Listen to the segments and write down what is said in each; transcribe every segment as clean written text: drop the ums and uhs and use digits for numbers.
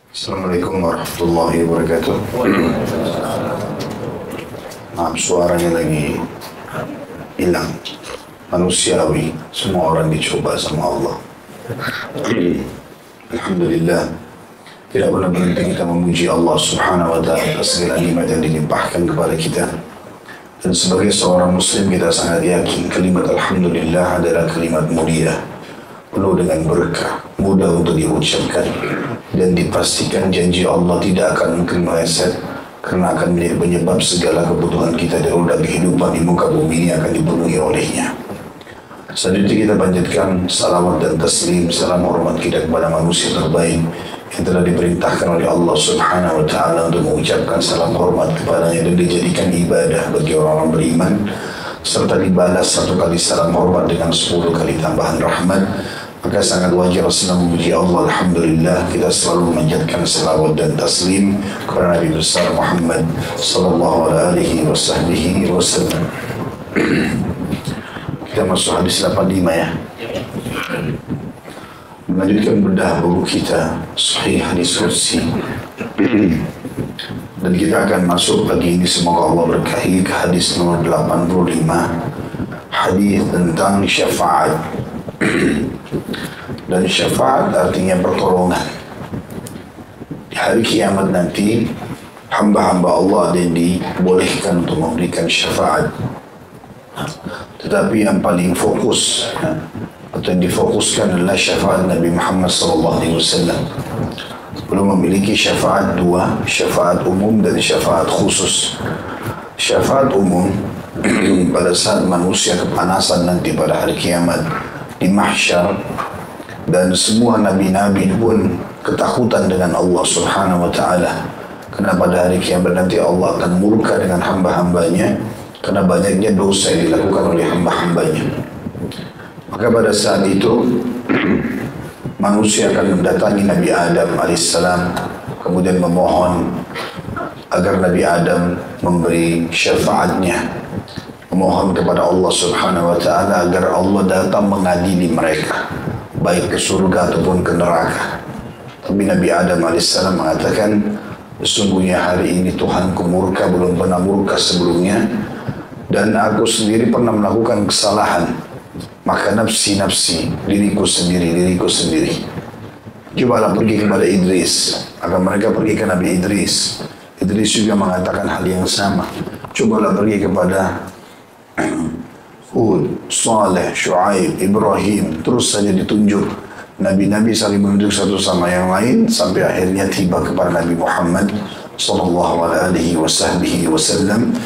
Assalamualaikum warahmatullahi wabarakatuh. Maaf, suaranya lagi hilang. Manusiawi, semua orang dicoba sama Allah. Alhamdulillah, tidak pernah berhenti kita memuji Allah subhanahu wa ta'ala atas segala nikmat yang dilimpahkan kepada kita. Dan sebagai seorang muslim kita sangat yakin kalimat Alhamdulillah adalah kalimat mulia, penuh dengan berkah, mudah untuk diucapkan, dan dipastikan janji Allah tidak akan mungkin meleset, karena akan menjadi penyebab segala kebutuhan kita dan roda kehidupan di muka bumi ini akan dipenuhi olehnya. Selanjutnya kita panjatkan salawat dan taslim, salam hormat kita kepada manusia terbaik yang telah diperintahkan oleh Allah subhanahu wa ta'ala untuk mengucapkan salam hormat kepadanya dan dijadikan ibadah bagi orang-orang beriman, serta dibalas satu kali salam hormat dengan 10 kali tambahan rahmat. Maka sangat wajar Rasulullah memuji Allah. Alhamdulillah, kita selalu memanjatkan salawat dan taslim kepada Nabi besar Muhammad sallallahu alaihi wasallam. Kita masuk hadis 85 ya. Melanjutkan bedah buku kita Sahih Hadis Qudsi. Dan kita akan masuk pagi ini, semoga Allah berkahi, ke hadis nomor 85, hadis tentang syafaat. Dan syafaat artinya pertolongan. Di hari kiamat nanti hamba-hamba Allah ada yang dibolehkan untuk memberikan syafaat. Tetapi yang paling fokus atau yang difokuskan adalah syafaat Nabi Muhammad SAW. Belum memiliki syafaat dua, syafaat umum dan syafaat khusus. Syafaat umum pada saat manusia kepanasan nanti pada hari kiamat di mahsyar, dan semua nabi-nabi pun ketakutan dengan Allah subhanahu wa ta'ala, karena pada hari kiamat nanti Allah akan murka dengan hamba-hambanya karena banyaknya dosa yang dilakukan oleh hamba-hambanya. Maka pada saat itu manusia akan mendatangi Nabi Adam alaihissalam, kemudian memohon agar Nabi Adam memberi syafaatnya, memohon kepada Allah subhanahu wa ta'ala agar Allah datang mengadili mereka, baik ke surga ataupun ke neraka. Tapi Nabi Adam alaihissalam mengatakan, sesungguhnya hari ini Tuhanku murka, belum pernah murka sebelumnya, dan aku sendiri pernah melakukan kesalahan, maka nafsi, diriku sendiri. Cobalah pergi kepada Idris. Maka mereka pergi ke Nabi Idris. Idris juga mengatakan hal yang sama. Cobalah pergi kepada Hud, Saleh, Shu'aib, Ibrahim, terus saja ditunjuk. Nabi-nabi saling menunjuk satu sama yang lain sampai akhirnya tiba kepada Nabi Muhammad sallallahu alaihi wasallam,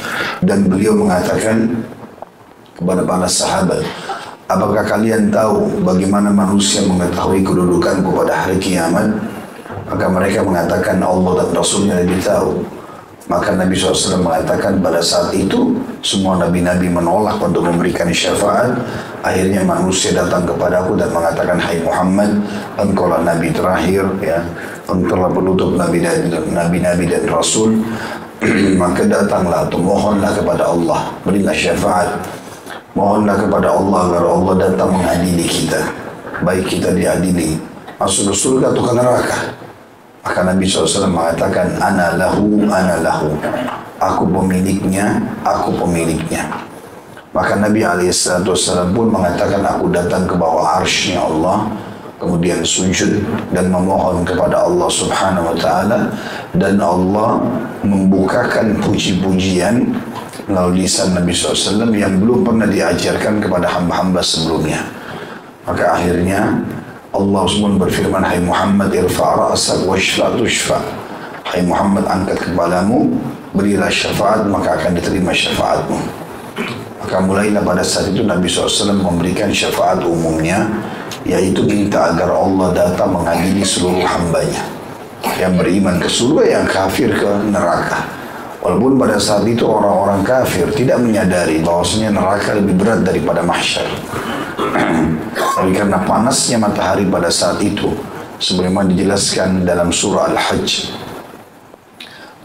dan beliau mengatakan kepada para sahabat, apakah kalian tahu bagaimana manusia mengetahui kedudukanku pada hari kiamat? Maka mereka mengatakan Allah dan Rasulnya lebih tahu. Maka Nabi SAW mengatakan pada saat itu semua nabi-nabi menolak untuk memberikan syafaat. Akhirnya manusia datang kepadaku dan mengatakan, hai Muhammad, engkaulah nabi terakhir, ya, engkaulah penutup nabi-nabi dan rasul. Maka datanglah atau mohonlah kepada Allah, berilah syafaat. Mohonlah kepada Allah agar Allah datang mengadili kita, baik kita diadili masuk ke surga atau ke neraka. Maka Nabi SAW mengatakan, ana lahu, aku pemiliknya. Maka Nabi SAW pun mengatakan, aku datang ke bawah arsy-Nya Allah, kemudian sujud dan memohon kepada Allah subhanahu wa ta'ala, dan Allah membukakan puji-pujian melalui lisan Nabi SAW yang belum pernah diajarkan kepada hamba-hamba sebelumnya. Maka akhirnya Allah SWT berfirman, hai Muhammad, irfa' ra'sak washfa' tushfa'. Hai Muhammad, angkat kepalamu, berilah syafaat, maka akan diterima syafaatmu. Maka mulailah pada saat itu Nabi SAW memberikan syafaat umumnya, yaitu minta agar Allah datang mengadili seluruh hambanya, yang beriman ke surga, yang kafir ke neraka. Walaupun pada saat itu orang-orang kafir tidak menyadari bahwasanya neraka lebih berat daripada mahsyar. Tapi karena panasnya matahari pada saat itu, sebagaimana dijelaskan dalam surah Al-Hajj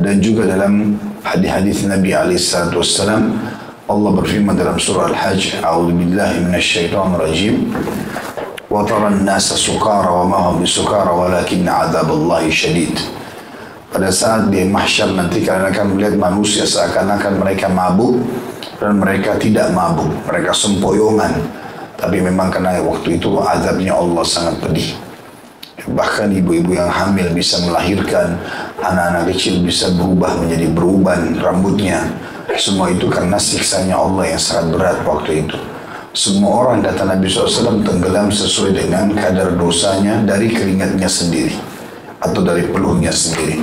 dan juga dalam hadis-hadis Nabi SAW, Allah berfirman dalam surah Al-Hajj, a'udzubillahi minasyaitonir rajim, wa taran nasa sukara wa ma hum bisukara walakinna adzaballahi syadid. Pada saat di mahsyar nanti kalian akan melihat manusia seakan-akan mereka mabuk dan mereka tidak mabuk, mereka sempoyongan. Tapi memang karena waktu itu azabnya Allah sangat pedih. Bahkan ibu-ibu yang hamil bisa melahirkan, anak-anak kecil bisa berubah menjadi beruban rambutnya. Semua itu karena siksanya Allah yang sangat berat waktu itu. Semua orang kata Nabi SAW tenggelam sesuai dengan kadar dosanya dari keringatnya sendiri atau dari peluhnya sendiri.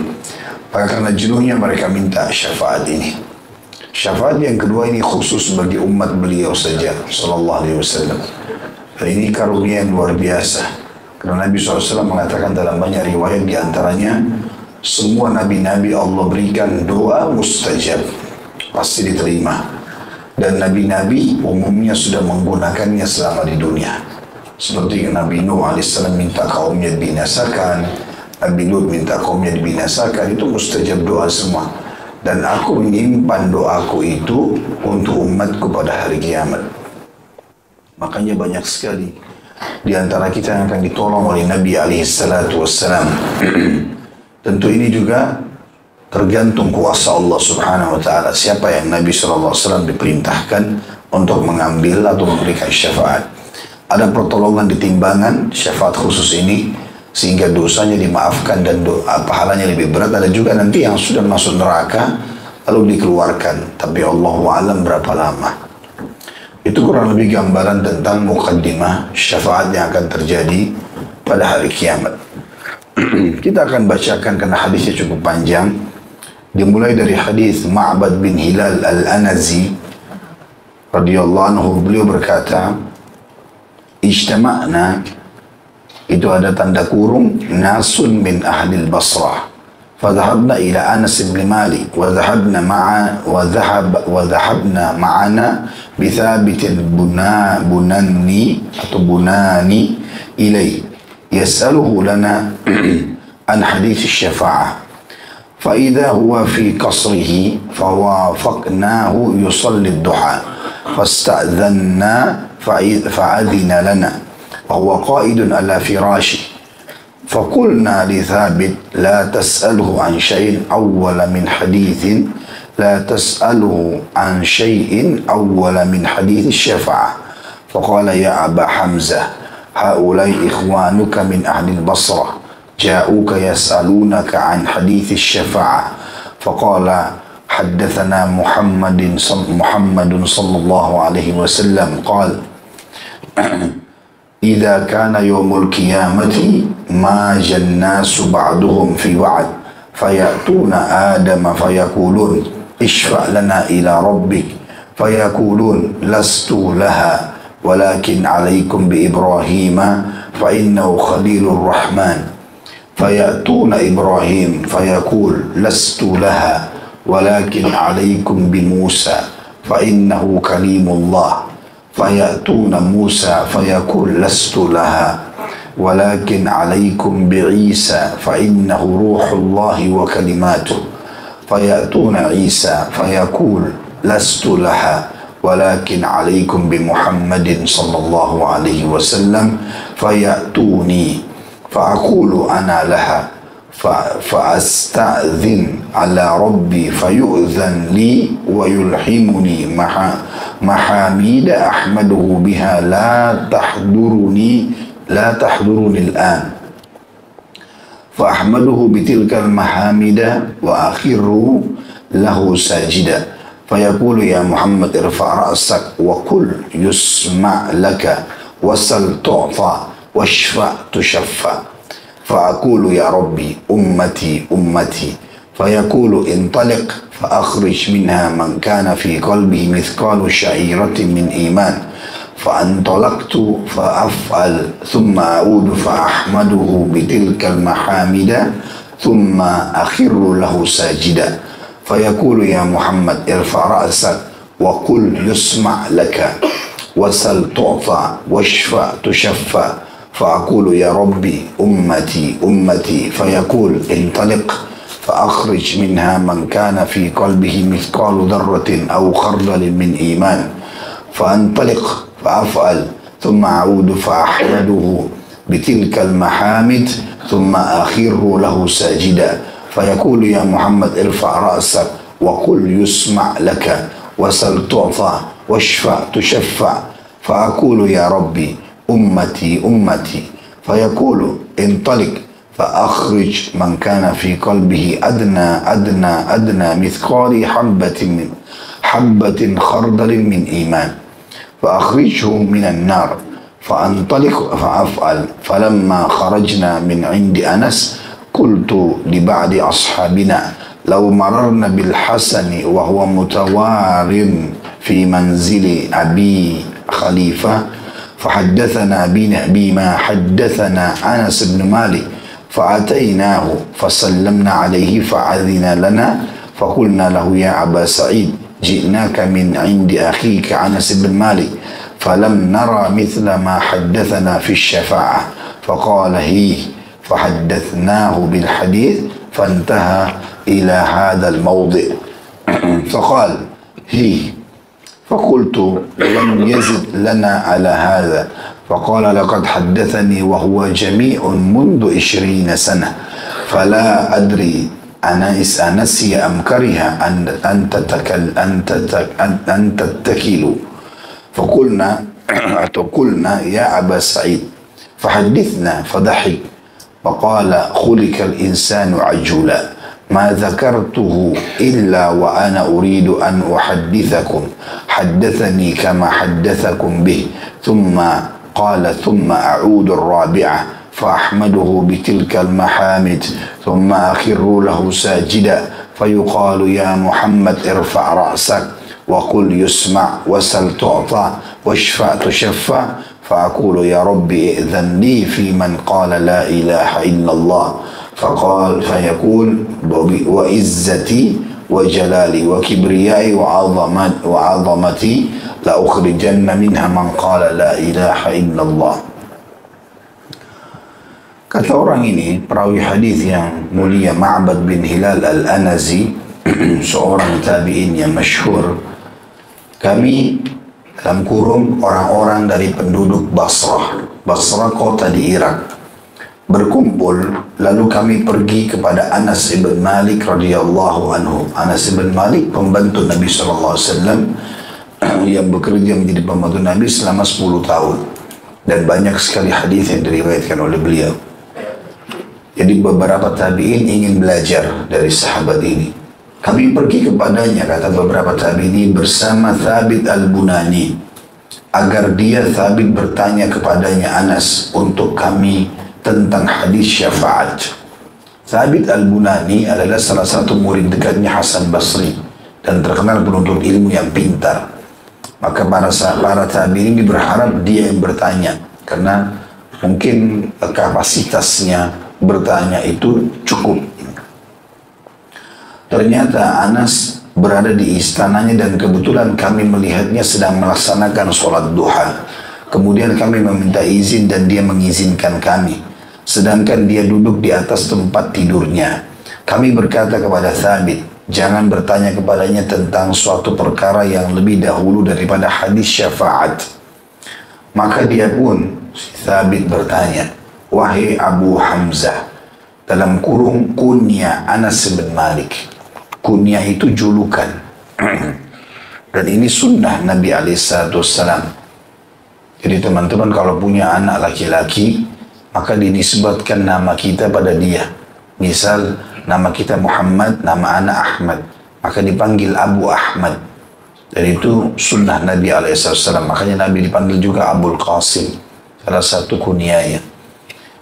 Maka karena jenuhnya mereka minta syafaat ini. Syafaat yang kedua ini khusus bagi umat beliau saja sallallahu alaihi wasallam. Dan ini karunia yang luar biasa. Karena Nabi SAW mengatakan dalam banyak riwayat di antaranya semua nabi-nabi Allah berikan doa mustajab, pasti diterima. Dan nabi-nabi umumnya sudah menggunakannya selama di dunia. Seperti Nabi Nuh AS minta kaumnya dibinasakan, Nabi Lut minta kaumnya dibinasakan, itu mustajab doa semua. Dan aku menyimpan doaku itu untuk umatku pada hari kiamat. Makanya banyak sekali di antara kita yang akan ditolong oleh Nabi SAW. Tentu ini juga tergantung kuasa Allah Subhanahu wa Ta'ala. Siapa yang Nabi SAW diperintahkan untuk mengambil atau memberikan syafaat. Ada pertolongan di timbangan syafaat khusus ini sehingga dosanya dimaafkan dan pahalanya lebih berat. Ada juga nanti yang sudah masuk neraka lalu dikeluarkan. Tapi Allahu a'lam berapa lama. Itu kurang lebih gambaran tentang muqaddimah syafaat yang akan terjadi pada hari kiamat. Kita akan bacakan karena hadisnya cukup panjang. Dimulai dari hadis Ma'bad bin Hilal al-Anazi radhiyallahu anhu, beliau berkata, "Ijtama'na," itu ada tanda kurung, "nasun min ahli al-Basrah. Fadhahabna ila Anas bin Malik wa dhahabna ma'ana bi Thabit bunani atau bunani ilai yas'aluhu lana an hadits asy-syafa'ah. فإذا هو في قصره فوافقناه يصلي الضحى فاستأذنا فأذن لنا وهو قائد على فراشه فقلنا لثابت لا تسأله عن شيء أول من حديث الشفاعة فقال يا أبا حمزة هؤلاء إخوانك من أهل البصرة جاءوك يسألونك عن حديث الشفاعة فقال حدثنا محمد صلى الله عليه وسلم قال إذا كان يوم القيامة ماج الناس بعضهم في بعض فيأتون آدم فيقولون اشفع لنا إلى ربك فيقولون لست لها ولكن عليكم بإبراهيم فإنه خليل الرحمن فيأتون إبراهيم فيقول لست لها ولكن عليكم بموسى فإنه كليم الله فيأتون موسى فيقول لست لها ولكن عليكم بعيسى فإنه روح الله وكلماته فيأتون عيسى فيقول لست لها ولكن عليكم بمحمد صلى الله عليه وسلم فيأتوني فأقول أنا لها فأستأذن على ربي فيؤذن لي ويلحمني محاميد أحمده بها لا تحضرني الآن فأحمده بتلك المحامد وأخر له ساجدا فيقول يا محمد ارفع رأسك وقل يسمع لك وسل تعطى واشفع تشفع فأقول يا ربي أمتي أمتي فيقول انطلق فأخرج منها من كان في قلبه مثقال شعيرة من إيمان فانطلقت فأفعل ثم أعود فأحمده بتلك المحامد ثم أخر له ساجدا فيقول يا محمد ارفع رأسك وقل يسمع لك وسل تعطى واشفع تشفع فأقول يا ربي أمتي أمتي فيقول انطلق فأخرج منها من كان في قلبه مثقال ذرة أو خردل من إيمان فأنطلق فأفعل ثم أعود فأحمده بتلك المحامد ثم أخر له ساجدا فيقول يا محمد ارفع رأسك وقل يسمع لك وسل تعطى واشفع تشفع فأقول يا ربي أمتي أمتي فيقول انطلق فأخرج من كان في قلبه أدنى مثقال حبة خردل من إيمان فأخرجه من النار فأنطلق فأفعل فلما خرجنا من عند أنس قلت لبعض أصحابنا لو مررنا بالحسن وهو متوار في منزل أبي خليفة فحدثنا بما حدثنا أنس بن مالك فأتيناه فسلمنا عليه فأذن لنا فقلنا له يا أبا سعيد جئناك من عند أخيك أنس بن مالك فلم نرى مثل ما حدثنا في الشفاعة فقال هي فحدثناه بالحديث فانتهى إلى هذا الموضع فقال هي فقلت لم يزد لنا على هذا فقال لقد حدثني وهو جميع منذ 20 سنة فلا أدري أنسي أم كره أن تتكلوا فقلنا يا أبا سعيد فحدثنا فضحك وقال خلق الإنسان عجولا ما ذكرته إلا وأنا أريد أن أحدثكم حدثني كما حدثكم به ثم قال ثم أعود الرابعة فأحمده بتلك المحامد ثم أخر له ساجدا فيقال يا محمد ارفع رأسك وقل يسمع وسل تعطى واشفع تشفع فأقول يا ربي ائذن لي في من قال لا إله إلا الله فيقول وعزتي وجلالي وكبريائي وعظمتي لأخرجن منها من قال لا إله إلا الله. Kata orang ini, perawi hadis yang mulia Ma'bad bin Hilal al-Anazi, seorang tabi'in yang masyhur, kami dalam kurung orang-orang dari penduduk Basrah, kota di Irak, berkumpul lalu kami pergi kepada Anas ibn Malik radhiyallahu anhu. Anas ibn Malik pembantu Nabi sallallahu alaihi wasallam yang bekerja menjadi pembantu Nabi selama 10 tahun dan banyak sekali hadis yang diriwayatkan oleh beliau. Jadi beberapa tabi'in ingin belajar dari sahabat ini. Kami pergi kepadanya, kata beberapa tabi'in, bersama Thabit al-Bunani, agar dia Thabit bertanya kepadanya Anas untuk kami tentang hadis syafaat. Thabit al-Bunani adalah salah satu murid dekatnya Hasan Basri dan terkenal penuntut ilmu yang pintar. Maka para tabi'in ini berharap dia yang bertanya, karena mungkin kapasitasnya bertanya itu cukup. Ternyata Anas berada di istananya dan kebetulan kami melihatnya sedang melaksanakan sholat duha. Kemudian kami meminta izin dan dia mengizinkan kami. Sedangkan dia duduk di atas tempat tidurnya. Kami berkata kepada Thabit, jangan bertanya kepadanya tentang suatu perkara yang lebih dahulu daripada hadis syafaat. Maka dia pun, si Thabit bertanya, wahai Abu Hamzah, dalam kurung kunya Anas bin Malik. Kunya itu julukan. Dan ini sunnah Nabi SAW. Jadi teman-teman kalau punya anak laki-laki, maka dinisbatkan nama kita pada dia. Misal nama kita Muhammad, nama anak Ahmad, maka dipanggil Abu Ahmad. Dan itu sunnah Nabi SAW. Makanya Nabi dipanggil juga Abul Qasim, salah satu kunyanya.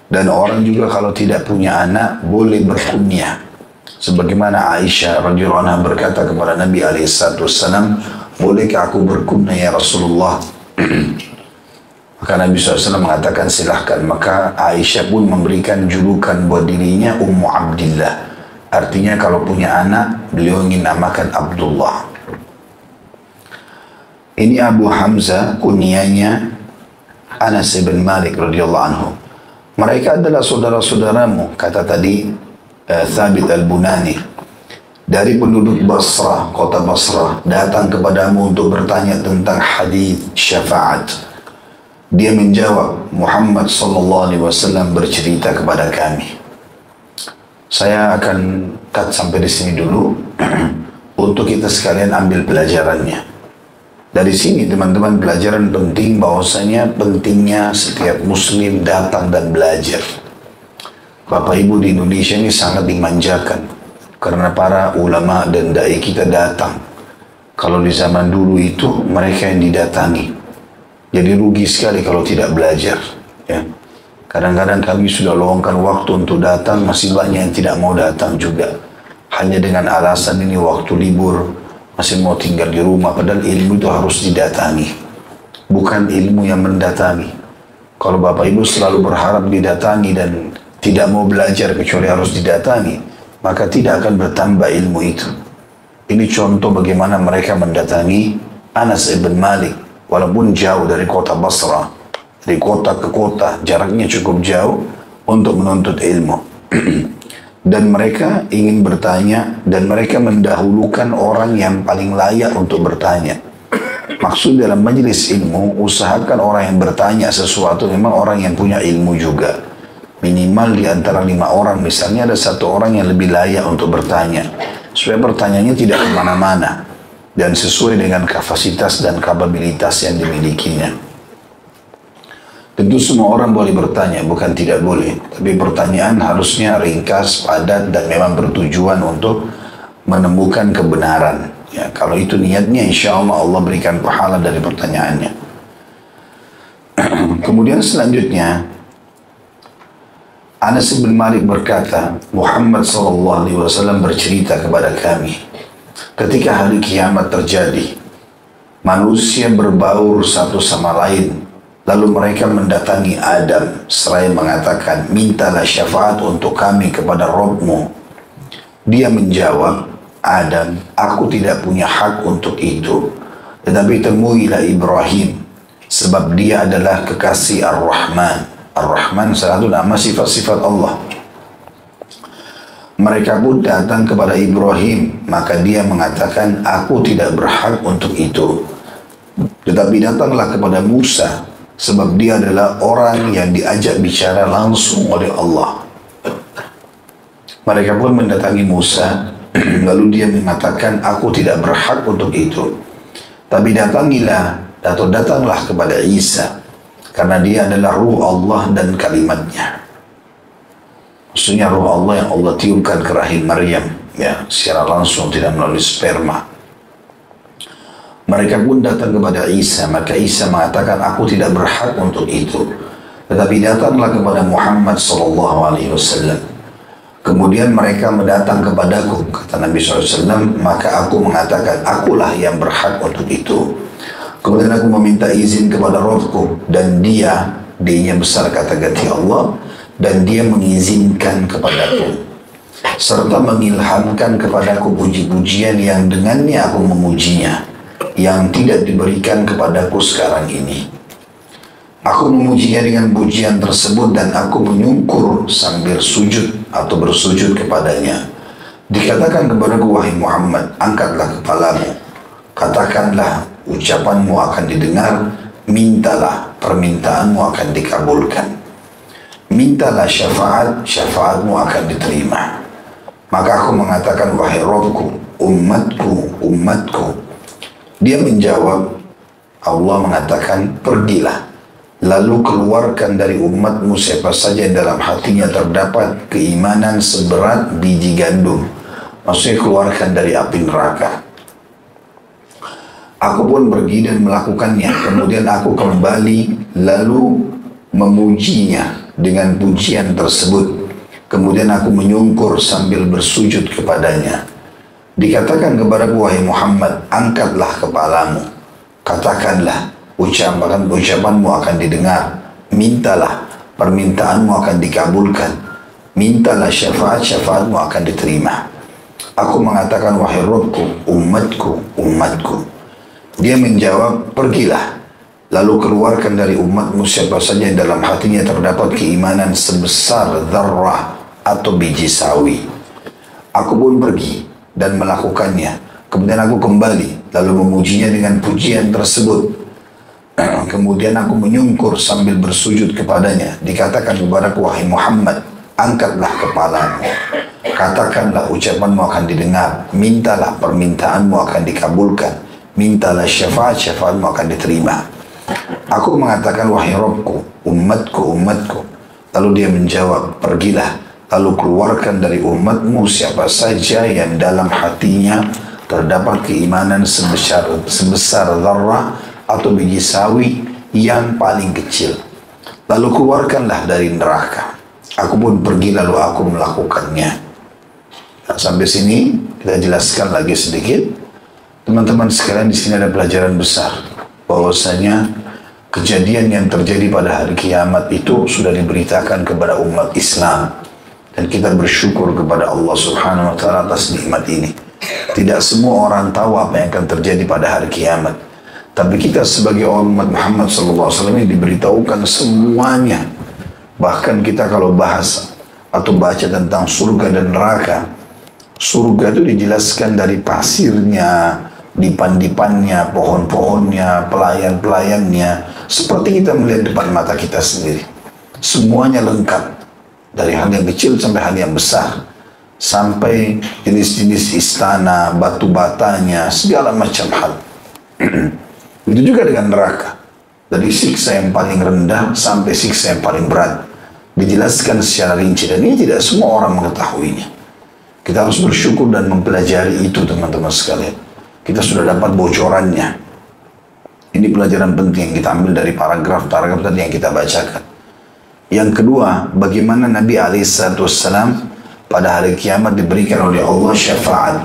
Dan orang juga kalau tidak punya anak boleh berkunyah. Sebagaimana Aisyah radhiyallahu anha berkata kepada Nabi SAW, bolehkah aku berkunyah ya Rasulullah? Maka Nabi SAW mengatakan silahkan. Maka Aisyah pun memberikan julukan buat dirinya Ummu Abdillah. Artinya kalau punya anak, beliau ingin namakan Abdullah. Ini Abu Hamzah, kunyahnya Anas bin Malik radhiyallahu anhu. Mereka adalah saudara-saudaramu, kata tadi Thabit al-Bunani, dari penduduk Basrah, kota Basrah, datang kepadamu untuk bertanya tentang hadis syafaat. Dia menjawab, Muhammad sallallahu alaihi wasallam bercerita kepada kami. Saya akan cut sampai di sini dulu untuk kita sekalian ambil pelajarannya. Dari sini teman-teman pelajaran penting bahwasanya pentingnya setiap muslim datang dan belajar. Bapak Ibu di Indonesia ini sangat dimanjakan karena para ulama dan dai kita datang. Kalau di zaman dulu itu mereka yang didatangi. Jadi rugi sekali kalau tidak belajar. Ya. Kadang-kadang kami sudah luangkan waktu untuk datang, masih banyak yang tidak mau datang juga. Hanya dengan alasan ini waktu libur, masih mau tinggal di rumah, padahal ilmu itu harus didatangi. Bukan ilmu yang mendatangi. Kalau Bapak Ibu selalu berharap didatangi dan tidak mau belajar kecuali harus didatangi, maka tidak akan bertambah ilmu itu. Ini contoh bagaimana mereka mendatangi Anas ibn Malik, walaupun jauh dari kota Basra. Dari kota ke kota, jaraknya cukup jauh untuk menuntut ilmu. Dan mereka ingin bertanya, dan mereka mendahulukan orang yang paling layak untuk bertanya. Maksud dalam majelis ilmu, usahakan orang yang bertanya sesuatu memang orang yang punya ilmu juga. Minimal di antara 5 orang, misalnya ada 1 orang yang lebih layak untuk bertanya. Supaya pertanyaannya tidak kemana-mana. Dan sesuai dengan kapasitas dan kapabilitas yang dimilikinya. Tentu semua orang boleh bertanya, bukan tidak boleh. Tapi pertanyaan harusnya ringkas, padat, dan memang bertujuan untuk menemukan kebenaran. Ya, kalau itu niatnya, insya Allah Allah berikan pahala dari pertanyaannya. Kemudian selanjutnya, Anas bin Malik berkata, Muhammad SAW bercerita kepada kami, ketika hari kiamat terjadi, manusia berbaur satu sama lain. Lalu mereka mendatangi Adam seraya mengatakan, mintalah syafaat untuk kami kepada Rabb-Mu. Dia menjawab, Adam, aku tidak punya hak untuk itu. Tetapi temuilah Ibrahim, sebab dia adalah kekasih Ar-Rahman. Ar-Rahman salah satu nama sifat-sifat Allah. Mereka pun datang kepada Ibrahim, maka dia mengatakan, aku tidak berhak untuk itu. Tetapi datanglah kepada Musa, sebab dia adalah orang yang diajak bicara langsung oleh Allah. Mereka pun mendatangi Musa, lalu dia mengatakan, aku tidak berhak untuk itu. Tapi datanglah kepada Isa, karena dia adalah ruh Allah dan kalimatnya. Maksudnya ruh Allah yang Allah tiupkan ke rahim Maryam, ya, secara langsung, tidak melalui sperma. Mereka pun datang kepada Isa, maka Isa mengatakan, aku tidak berhak untuk itu. Tetapi datanglah kepada Muhammad SAW. Kemudian mereka mendatang kepadaku, kata Nabi SAW, maka aku mengatakan, akulah yang berhak untuk itu. Kemudian aku meminta izin kepada Rabbku, dan dia-nya besar kata ganti Allah, dan dia mengizinkan kepadaku, serta mengilhamkan kepadaku puji-pujian yang dengannya aku memujinya, yang tidak diberikan kepadaku sekarang ini. Aku memujinya dengan pujian tersebut dan aku menyungkur sambil sujud atau bersujud kepadanya. Dikatakan kepadaku, wahai Muhammad, angkatlah kepalamu, katakanlah, ucapanmu akan didengar, mintalah, permintaanmu akan dikabulkan. Mintalah syafaat, syafaatmu akan diterima. Maka aku mengatakan, wahai Rabbku, umatku, umatku. Dia menjawab, Allah mengatakan, pergilah, lalu keluarkan dari umatmu siapa saja yang dalam hatinya terdapat keimanan seberat biji gandum. Maksudnya keluarkan dari api neraka. Aku pun pergi dan melakukannya. Kemudian aku kembali lalu memujinya dengan pujian tersebut. Kemudian aku menyungkur sambil bersujud kepadanya. Dikatakan kepadaku, wahai Muhammad, angkatlah kepalamu, katakanlah, ucapanmu akan didengar, mintalah, permintaanmu akan dikabulkan, mintalah syafaat, syafaatmu akan diterima. Aku mengatakan, wahai Rabbku, umatku, umatku. Dia menjawab, pergilah, lalu keluarkan dari umatmu siapa saja yang dalam hatinya terdapat keimanan sebesar dzarrah atau biji sawi. Aku pun pergi dan melakukannya. Kemudian aku kembali lalu memujinya dengan pujian tersebut. Kemudian aku menyungkur sambil bersujud kepadanya. Dikatakan kepadaku, wahai Muhammad, angkatlah kepalamu. Katakanlah ucapanmu akan didengar. Mintalah permintaanmu akan dikabulkan. Mintalah syafaat, syafaatmu akan diterima. Aku mengatakan, wahai Rabbku, umatku, umatku. Lalu dia menjawab, pergilah. Lalu keluarkan dari umatmu siapa saja yang dalam hatinya terdapat keimanan sebesar zarrah atau biji sawi yang paling kecil. Lalu keluarkanlah dari neraka. Aku pun pergi lalu aku melakukannya. Nah, sampai sini kita jelaskan lagi sedikit. Teman-teman sekalian, di sini ada pelajaran besar. Bahwasanya kejadian yang terjadi pada hari kiamat itu sudah diberitakan kepada umat Islam. Dan kita bersyukur kepada Allah Subhanahu wa Ta'ala atas nikmat ini. Tidak semua orang tahu apa yang akan terjadi pada hari kiamat. Tapi kita sebagai umat Muhammad SAW ini diberitahukan semuanya. Bahkan kita kalau bahas atau baca tentang surga dan neraka, surga itu dijelaskan dari pasirnya, dipan-dipannya, pohon-pohonnya, pelayan-pelayannya. Seperti kita melihat depan mata kita sendiri. Semuanya lengkap. Dari hal yang kecil sampai hal yang besar. Sampai jenis-jenis istana, batu batanya, segala macam hal. Itu juga dengan neraka. Dari siksa yang paling rendah sampai siksa yang paling berat. Dijelaskan secara rinci. Dan ini tidak semua orang mengetahuinya. Kita harus bersyukur dan mempelajari itu, teman-teman sekalian. Kita sudah dapat bocorannya. Ini pelajaran penting yang kita ambil dari paragraf-paragraf tadi yang kita bacakan. Yang kedua, bagaimana Nabi SAW pada hari kiamat diberikan oleh Allah syafaat,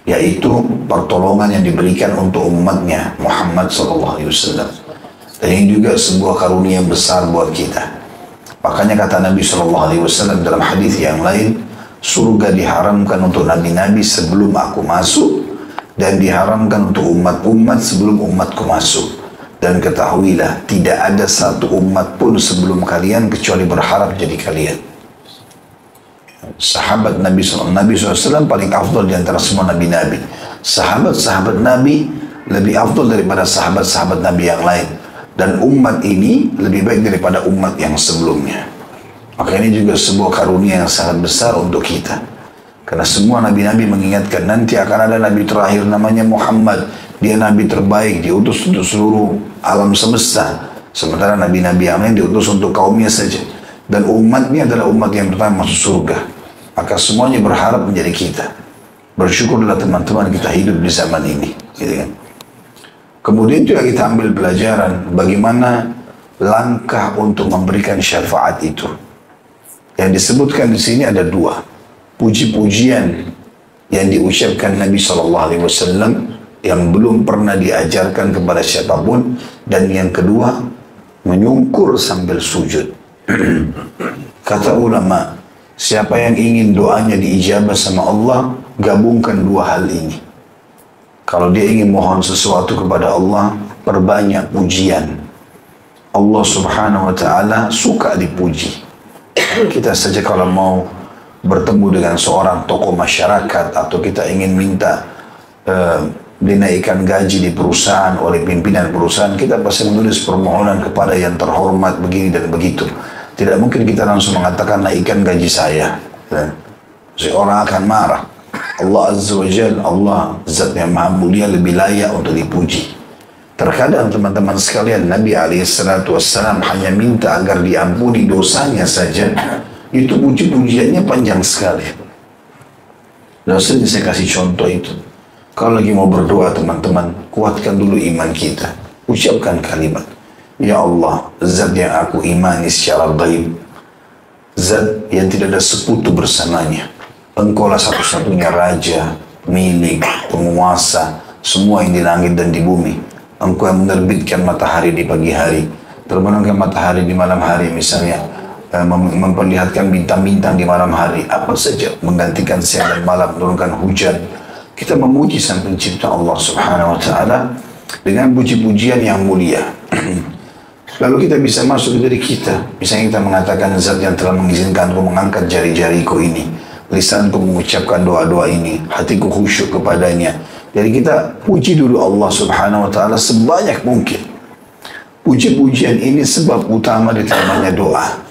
yaitu pertolongan yang diberikan untuk umatnya Muhammad SAW. Dan ini juga sebuah karunia besar buat kita. Makanya kata Nabi SAW dalam hadis yang lain, surga diharamkan untuk nabi-nabi sebelum aku masuk, dan diharamkan untuk umat-umat sebelum umatku masuk. Dan ketahuilah, tidak ada satu umat pun sebelum kalian kecuali berharap jadi kalian. Sahabat Nabi SAW paling afdal di antara semua nabi-nabi. Sahabat-sahabat Nabi lebih afdal daripada sahabat-sahabat Nabi yang lain. Dan umat ini lebih baik daripada umat yang sebelumnya. Maka ini juga sebuah karunia yang sangat besar untuk kita. Karena semua nabi-nabi mengingatkan nanti akan ada nabi terakhir namanya Muhammad. Dia nabi terbaik, diutus untuk seluruh alam semesta. Sementara nabi-nabi yang lain diutus untuk kaumnya saja. Dan umatnya adalah umat yang pertama masuk surga. Maka semuanya berharap menjadi kita. Bersyukurlah teman-teman kita hidup di zaman ini. Gitu kan? Kemudian juga kita ambil pelajaran bagaimana langkah untuk memberikan syafaat itu. Yang disebutkan di sini ada dua. Puji-pujian yang diucapkan Nabi SAW yang belum pernah diajarkan kepada siapapun. Dan yang kedua, menyungkur sambil sujud. Kata ulama, siapa yang ingin doanya diijabah sama Allah, gabungkan dua hal ini. Kalau dia ingin mohon sesuatu kepada Allah, perbanyak pujian. Allah Subhanahu wa Ta'ala suka dipuji. Kita saja kalau mau bertemu dengan seorang tokoh masyarakat atau kita ingin minta dinaikkan gaji di perusahaan oleh pimpinan perusahaan, kita pasti menulis permohonan kepada yang terhormat begini dan begitu. Tidak mungkin kita langsung mengatakan naikkan gaji saya. Seorang akan marah. Allah Azza wa Jal, Allah Zat yang Maha Mulia lebih layak untuk dipuji. Terkadang teman-teman sekalian, Nabi SAW hanya minta agar diampuni dosanya saja. Itu puji-pujiannya panjang sekali. Dan sering saya kasih contoh itu. Kalau lagi mau berdoa teman-teman, kuatkan dulu iman kita. Ucapkan kalimat, ya Allah, Zat yang aku imani secara gaib, Zat yang tidak ada sekutu bersamanya. Engkaulah satu-satunya raja, milik, penguasa, semua yang di langit dan di bumi. Engkau yang menerbitkan matahari di pagi hari, terbenamkan matahari di malam hari misalnya, memperlihatkan bintang-bintang di malam hari, apa saja, menggantikan siang dan malam, menurunkan hujan. Kita memuji sang pencipta Allah Subhanahu wa Ta'ala dengan puji-pujian yang mulia. Lalu kita bisa masuk dari kita. Misalnya kita mengatakan, Zat yang telah mengizinkanku mengangkat jari-jariku ini, lisanku mengucapkan doa-doa ini, hatiku khusyuk kepadanya. Jadi kita puji dulu Allah Subhanahu wa Ta'ala sebanyak mungkin. puji-pujian ini sebab utama diterimanya doa.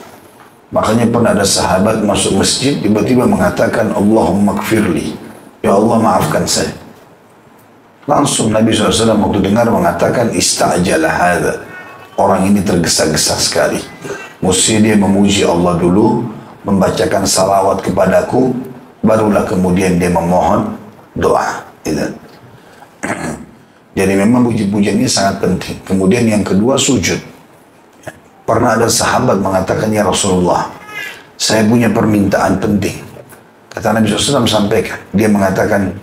Makanya pernah ada sahabat masuk masjid tiba-tiba mengatakan Allahumma gfirli, ya Allah maafkan saya. Langsung Nabi SAW waktu dengar mengatakan ista'jala hadha, orang ini tergesa-gesa sekali. Mesti dia memuji Allah dulu, membacakan salawat kepadaku, barulah kemudian dia memohon doa. Jadi memang puji-pujian ini sangat penting. Kemudian yang kedua sujud. Pernah ada sahabat mengatakan, ya Rasulullah, saya punya permintaan penting. Kata Nabi SAW sampaikan, dia mengatakan,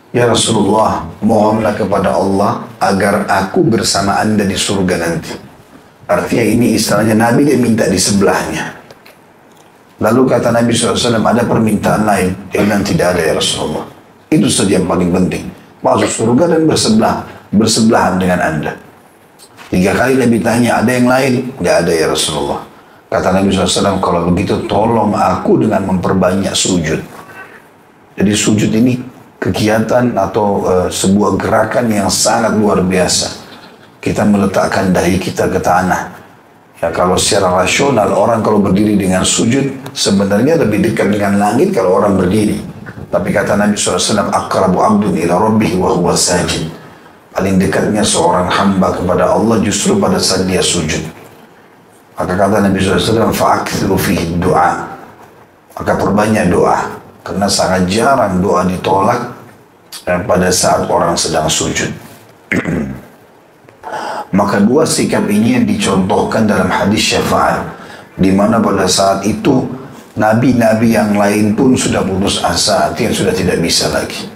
ya Rasulullah, mohonlah kepada Allah agar aku bersama anda di surga nanti. Artinya ini istilahnya Nabi dia minta di sebelahnya. Lalu kata Nabi SAW, ada permintaan lain. Dia bilang tidak ada ya Rasulullah. Itu saja yang paling penting. Masuk surga dan bersebelahan dengan anda. 3 kali Nabi tanya, ada yang lain? Tidak ada ya Rasulullah. Kata Nabi SAW, kalau begitu tolong aku dengan memperbanyak sujud. Jadi sujud ini kegiatan atau sebuah gerakan yang sangat luar biasa. Kita meletakkan dahi kita ke tanah. Ya, kalau secara rasional orang kalau berdiri dengan sujud sebenarnya lebih dekat dengan langit kalau orang berdiri. Tapi kata Nabi SAW, akrabu abdun ila rabbih wa huwa sajid. Paling dekatnya seorang hamba kepada Allah justru pada saat dia sujud. Maka kata Nabi SAW, fa'akthiru fihi doa. Maka perbanyak doa. Karena sangat jarang doa ditolak pada saat orang sedang sujud. Maka 2 sikap ini yang dicontohkan dalam hadis syafaat. Di mana pada saat itu nabi-nabi yang lain pun sudah putus asa, artinya sudah tidak bisa lagi.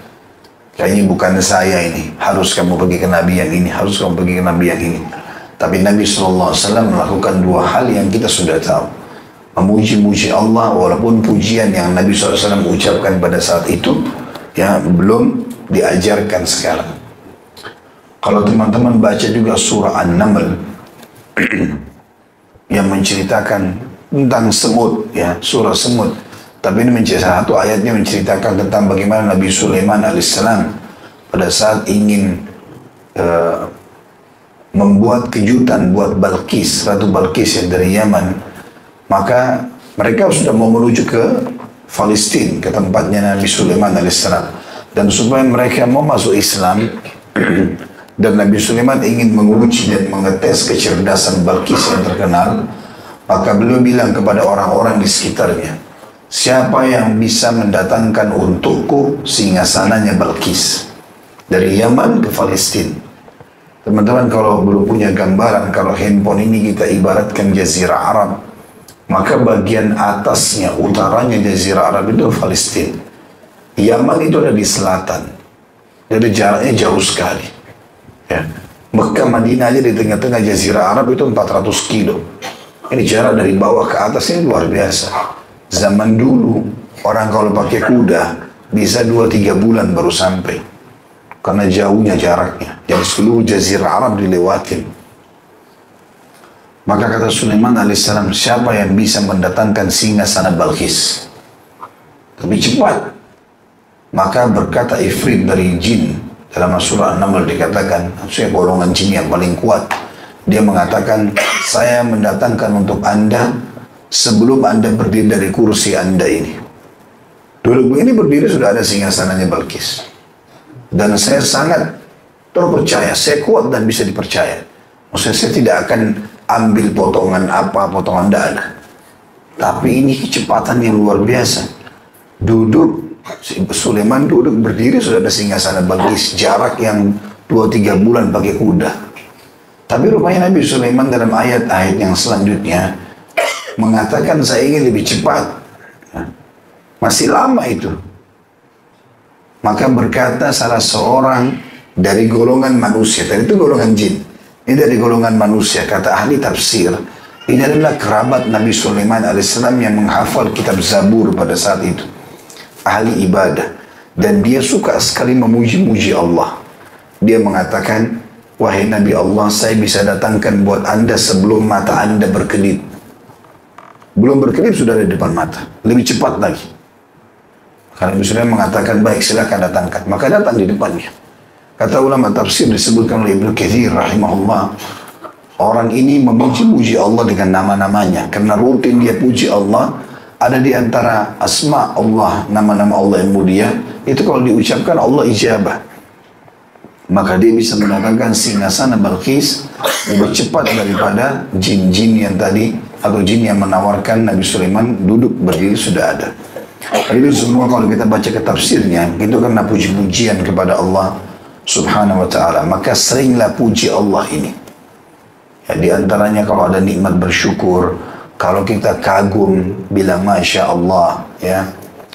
Kayaknya bukan saya ini, harus kamu pergi ke nabi yang ini, harus kamu pergi ke nabi yang ini. Tapi Nabi SAW melakukan 2 hal yang kita sudah tahu. Memuji-muji Allah walaupun pujian yang Nabi SAW ucapkan pada saat itu ya belum diajarkan sekarang. Kalau teman-teman baca juga surah An-Naml yang menceritakan tentang semut, ya surah semut. Tapi ini salah satu ayatnya menceritakan tentang bagaimana Nabi Sulaiman alaihissalam pada saat ingin membuat kejutan buat Balqis, Ratu Balqis yang dari Yaman. Maka mereka sudah mau menuju ke Palestina, ke tempatnya Nabi Sulaiman alaihissalam. Dan supaya mereka mau masuk Islam, dan Nabi Sulaiman ingin menguji dan mengetes kecerdasan Balqis yang terkenal, maka beliau bilang kepada orang-orang di sekitarnya, siapa yang bisa mendatangkan untukku singgasananya Balqis dari Yaman ke Palestina. Teman-teman kalau belum punya gambaran, kalau handphone ini kita ibaratkan Jazirah Arab, maka bagian atasnya, utaranya Jazirah Arab itu Palestina. Yaman itu ada di selatan, jadi jaraknya jauh sekali. Ya. Mekah Madinah aja di tengah-tengah Jazirah Arab itu 400 kilo. Ini jarak dari bawah ke atas ini luar biasa. Zaman dulu orang kalau pakai kuda bisa 2-3 bulan baru sampai. Karena jauhnya jaraknya. Jadi seluruh Jazirah Arab dilewatin. Maka kata Sulaiman alaihissalam, siapa yang bisa mendatangkan singgasana Balqis? Tapi cepat. Maka berkata Ifrit dari jin, dalam surah An-Naml dikatakan, maksudnya golongan jin yang paling kuat. Dia mengatakan, saya mendatangkan untuk anda sebelum anda berdiri dari kursi anda ini. Dulu ini berdiri sudah ada singgasananya Balqis. Dan saya sangat terpercaya, saya kuat dan bisa dipercaya. Maksudnya saya tidak akan ambil potongan apa, potongan tidak ada. Tapi ini kecepatan yang luar biasa. Duduk, Sulaiman duduk berdiri sudah ada singgasana Balqis, jarak yang 2-3 bulan pakai kuda. Tapi rupanya Nabi Sulaiman dalam ayat-ayat yang selanjutnya mengatakan saya ingin lebih cepat. Masih lama itu. Maka berkata salah seorang dari golongan manusia, tadi itu golongan jin, ini dari golongan manusia, kata ahli tafsir, ini adalah kerabat Nabi Sulaiman alaihissalam yang menghafal kitab Zabur pada saat itu. Ahli ibadah, dan dia suka sekali memuji-muji Allah. Dia mengatakan, wahai Nabi Allah, saya bisa datangkan buat anda sebelum mata anda berkedip. Belum berkedip sudah ada di depan mata, lebih cepat lagi. Karena Nabi Sulaiman mengatakan, baik silakan datangkan. Maka datang di depannya. Kata ulama tafsir disebutkan oleh Ibnu Katsir rahimahullah, Orang ini memuji-muji Allah dengan nama-namanya. Karena rutin dia puji Allah, ada di antara asma Allah, nama-nama Allah yang mulia, itu kalau diucapkan Allah ijabah. Maka dia bisa mendatangkan singgasana Balqis lebih cepat daripada jin-jin yang tadi, atau jin yang menawarkan Nabi Sulaiman duduk berdiri sudah ada. Itu semua kalau kita baca ke tafsirnya, itu karena puji-pujian kepada Allah Subhanahu wa ta'ala. Maka seringlah puji Allah ini. Ya, di antaranya kalau ada nikmat bersyukur, kalau kita kagum bilang Masya Allah, ya,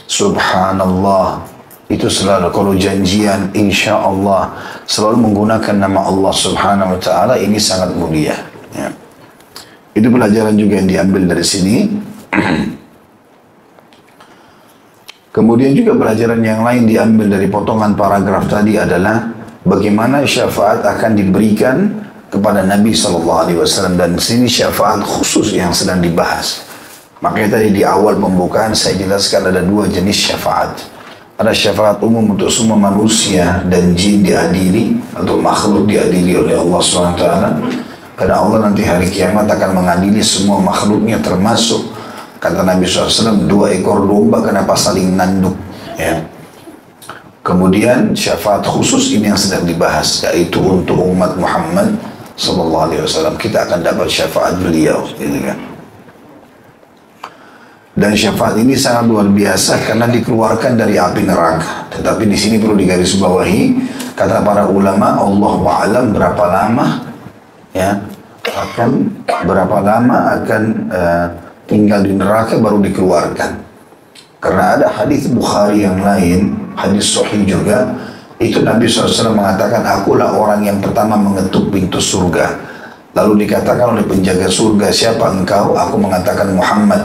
Subhanallah, itu selalu kalau janjian Insya Allah selalu menggunakan nama Allah Subhanahu wa ta'ala, ini sangat mulia. Ya. Itu pelajaran juga yang diambil dari sini. Kemudian juga pelajaran yang lain diambil dari potongan paragraf tadi adalah bagaimana syafaat akan diberikan kepada Nabi SAW, dan sini syafaat khusus yang sedang dibahas. Makanya tadi di awal pembukaan saya jelaskan ada dua jenis syafaat. Ada syafaat umum untuk semua manusia dan jin diadili, atau makhluk diadili oleh Allah SWT. Karena Allah nanti hari kiamat akan mengadili semua makhluknya, termasuk kata Nabi SAW 2 ekor domba kenapa saling nanduk, ya. Kemudian syafaat khusus ini yang sedang dibahas, yaitu untuk umat Muhammad SAW. Kita akan dapat syafaat beliau, gitu kan. Dan syafaat ini sangat luar biasa karena dikeluarkan dari api neraka. Tetapi di sini perlu digarisbawahi, kata para ulama, Allahu a'lam berapa lama, ya, akan tinggal di neraka baru dikeluarkan. Karena ada hadis Bukhari yang lain, hadis sahih juga, itu Nabi SAW mengatakan, akulah orang yang pertama mengetuk pintu surga. Lalu dikatakan oleh penjaga surga, siapa engkau? Aku mengatakan Muhammad.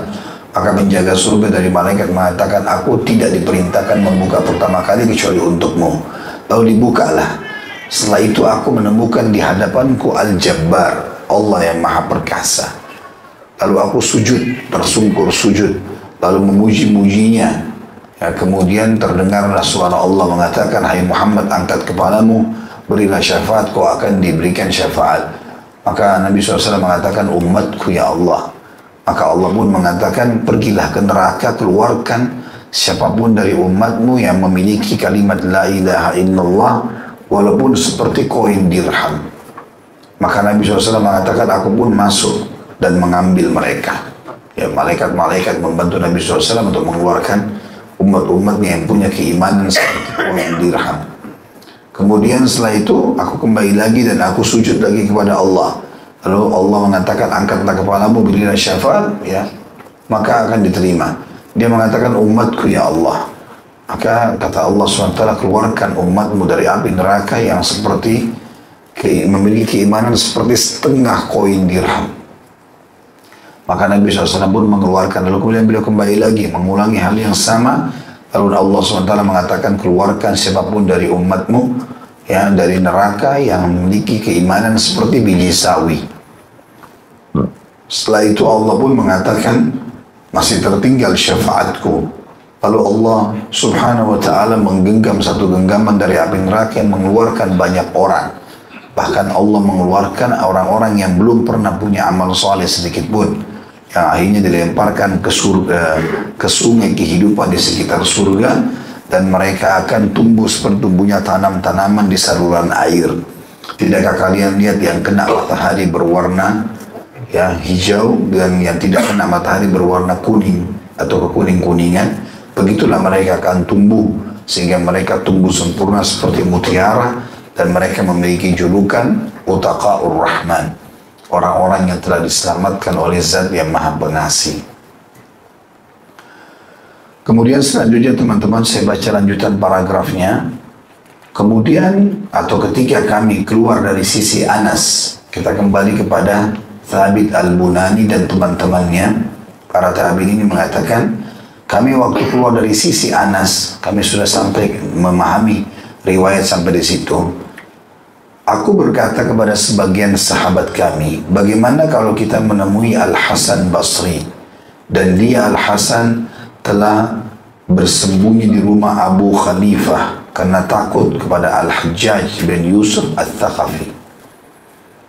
Maka penjaga surga dari malaikat mengatakan, aku tidak diperintahkan membuka pertama kali kecuali untukmu. Lalu dibukalah. Setelah itu aku menemukan di hadapanku Al-Jabbar, Allah yang maha perkasa. Lalu aku sujud, tersungkur sujud, lalu memuji-mujinya. Ya, kemudian terdengarlah suara Allah mengatakan, hai Muhammad, angkat kepalamu, berilah syafaat, kau akan diberikan syafaat. Maka Nabi SAW mengatakan, umatku ya Allah. Maka Allah pun mengatakan, pergilah ke neraka, keluarkan siapapun dari umatmu yang memiliki kalimat la ilaha illallah, walaupun seperti koin dirham. Maka Nabi SAW mengatakan, aku pun masuk dan mengambil mereka. Ya, malaikat-malaikat membantu Nabi SAW untuk mengeluarkan umat-umatnya yang punya keimanan seperti koin dirham. Kemudian setelah itu aku kembali lagi dan aku sujud lagi kepada Allah. Lalu Allah mengatakan, angkatlah kepalamu, berilah syafaat, ya, maka akan diterima. Dia mengatakan, umatku ya Allah. Maka kata Allah SWT, keluarkan umatmu dari api neraka yang seperti memiliki keimanan seperti setengah koin dirham. Maka Nabi SAW pun mengeluarkan, lalu kemudian beliau kembali lagi mengulangi hal yang sama. Lalu Allah SWT mengatakan, keluarkan siapapun dari umatmu, ya, dari neraka yang memiliki keimanan seperti biji sawi. Setelah itu Allah pun mengatakan, masih tertinggal syafaatku. Lalu Allah Subhanahu wa ta'ala menggenggam satu genggaman dari api neraka yang mengeluarkan banyak orang. Bahkan Allah mengeluarkan orang-orang yang belum pernah punya amal soleh sedikit pun, yang akhirnya dilemparkan ke surga, ke sungai kehidupan di sekitar surga, dan mereka akan tumbuh seperti tumbuhnya tanam-tanaman di saluran air. Tidakkah kalian lihat yang kena matahari berwarna, ya, hijau, dan yang tidak kena matahari berwarna kuning atau kekuning-kuningan? Begitulah mereka akan tumbuh, sehingga mereka tumbuh sempurna seperti mutiara, dan mereka memiliki julukan Utaqa'ur Rahman, orang-orang yang telah diselamatkan oleh Zat yang Maha Pengasih. Kemudian selanjutnya teman-teman, saya baca lanjutan paragrafnya. Kemudian atau ketika kami keluar dari sisi Anas, kita kembali kepada Thabit Al-Bunani dan teman-temannya. Para tabi'in ini mengatakan, kami waktu keluar dari sisi Anas, kami sudah sampai memahami riwayat sampai di situ. Aku berkata kepada sebagian sahabat kami, bagaimana kalau kita menemui Al-Hasan Basri, dan dia Al-Hasan telah bersembunyi di rumah Abu Khalifah karena takut kepada Al-Hajjaj bin Yusuf Al-Thaqafi.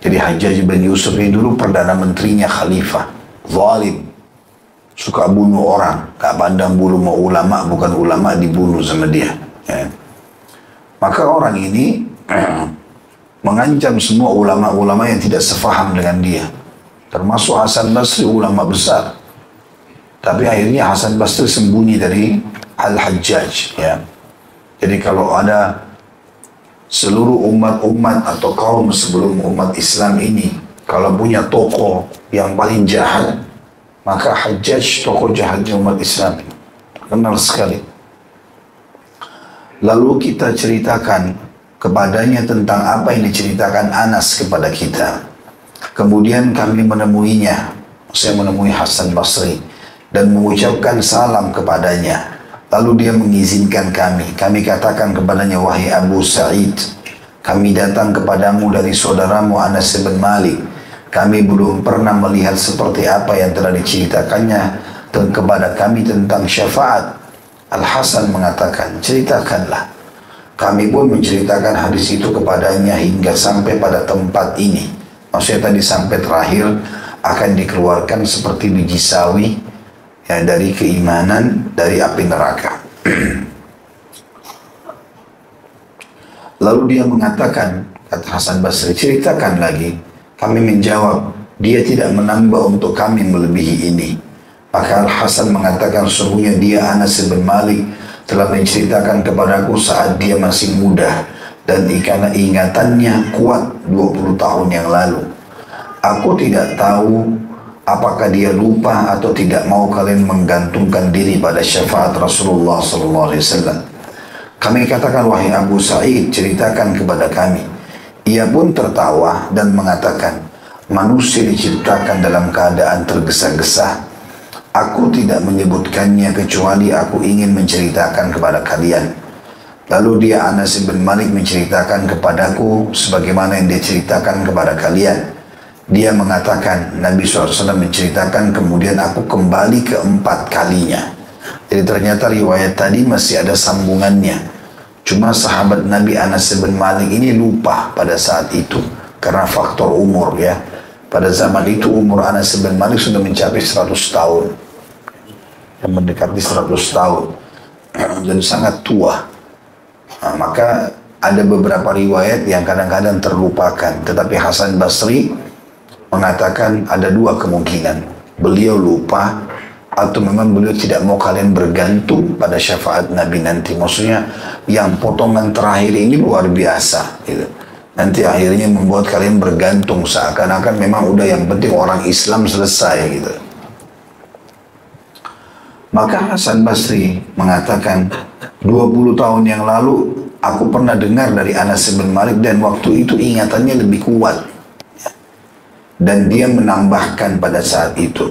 Jadi Hajjaj bin Yusuf ini dulu perdana menterinya khalifah, zalim, suka bunuh orang, gak pandang bulu mau ulama, bukan ulama dibunuh sama dia. Ya. Maka orang ini mengancam semua ulama-ulama yang tidak sefaham dengan dia, termasuk Hasan Basri, ulama besar. Tapi akhirnya Hasan Basri sembunyi dari Al-Hajjaj. Ya. Jadi kalau ada seluruh umat-umat atau kaum sebelum umat Islam ini, kalau punya tokoh yang paling jahat, maka Hajjaj tokoh jahatnya umat Islam. Kenal sekali. Lalu kita ceritakan kepadanya tentang apa yang diceritakan Anas kepada kita. Kemudian kami menemuinya, saya menemui Hasan Basri dan mengucapkan salam kepadanya. Lalu dia mengizinkan kami. Kami katakan kepadanya, wahai Abu Sa'id, kami datang kepadamu dari saudaramu Anas bin Malik. Kami belum pernah melihat seperti apa yang telah diceritakannya kepada kami tentang syafaat. Al-Hasan mengatakan, ceritakanlah. Kami pun menceritakan hadis itu kepadanya hingga sampai pada tempat ini. Maksudnya tadi sampai terakhir akan dikeluarkan seperti biji sawi ya, dari keimanan dari api neraka. Lalu dia mengatakan, kata Hasan Basri, ceritakan lagi. Kami menjawab, dia tidak menambah untuk kami melebihi ini. Maka Al-Hasan mengatakan, sesungguhnya dia Anas bin Malik telah menceritakan kepadaku saat dia masih muda dan karena ingatannya kuat 20 tahun yang lalu. Aku tidak tahu apakah dia lupa atau tidak mau kalian menggantungkan diri pada syafaat Rasulullah SAW. Kami katakan, wahai Abu Sa'id, ceritakan kepada kami. Ia pun tertawa dan mengatakan, manusia diciptakan dalam keadaan tergesa-gesa. Aku tidak menyebutkannya kecuali aku ingin menceritakan kepada kalian. Lalu dia Anas bin Malik menceritakan kepadaku sebagaimana yang dia ceritakan kepada kalian. Dia mengatakan, Nabi SAW menceritakan, kemudian aku kembali keempat kalinya. Jadi ternyata riwayat tadi masih ada sambungannya. Cuma sahabat Nabi Anas bin Malik ini lupa pada saat itu karena faktor umur ya. Pada zaman itu umur Anas bin Malik sudah mencapai 100 tahun. Yang mendekati 100 tahun. Dan sangat tua. Nah, maka ada beberapa riwayat yang kadang-kadang terlupakan. Tetapi Hasan Basri mengatakan ada dua kemungkinan. Beliau lupa atau memang beliau tidak mau kalian bergantung pada syafaat Nabi nanti. Maksudnya yang potongan terakhir ini luar biasa gitu. Nanti akhirnya membuat kalian bergantung seakan-akan memang udah yang penting orang Islam selesai gitu. Maka Hasan Basri mengatakan, 20 tahun yang lalu aku pernah dengar dari Anas bin Malik dan waktu itu ingatannya lebih kuat. Dan dia menambahkan pada saat itu.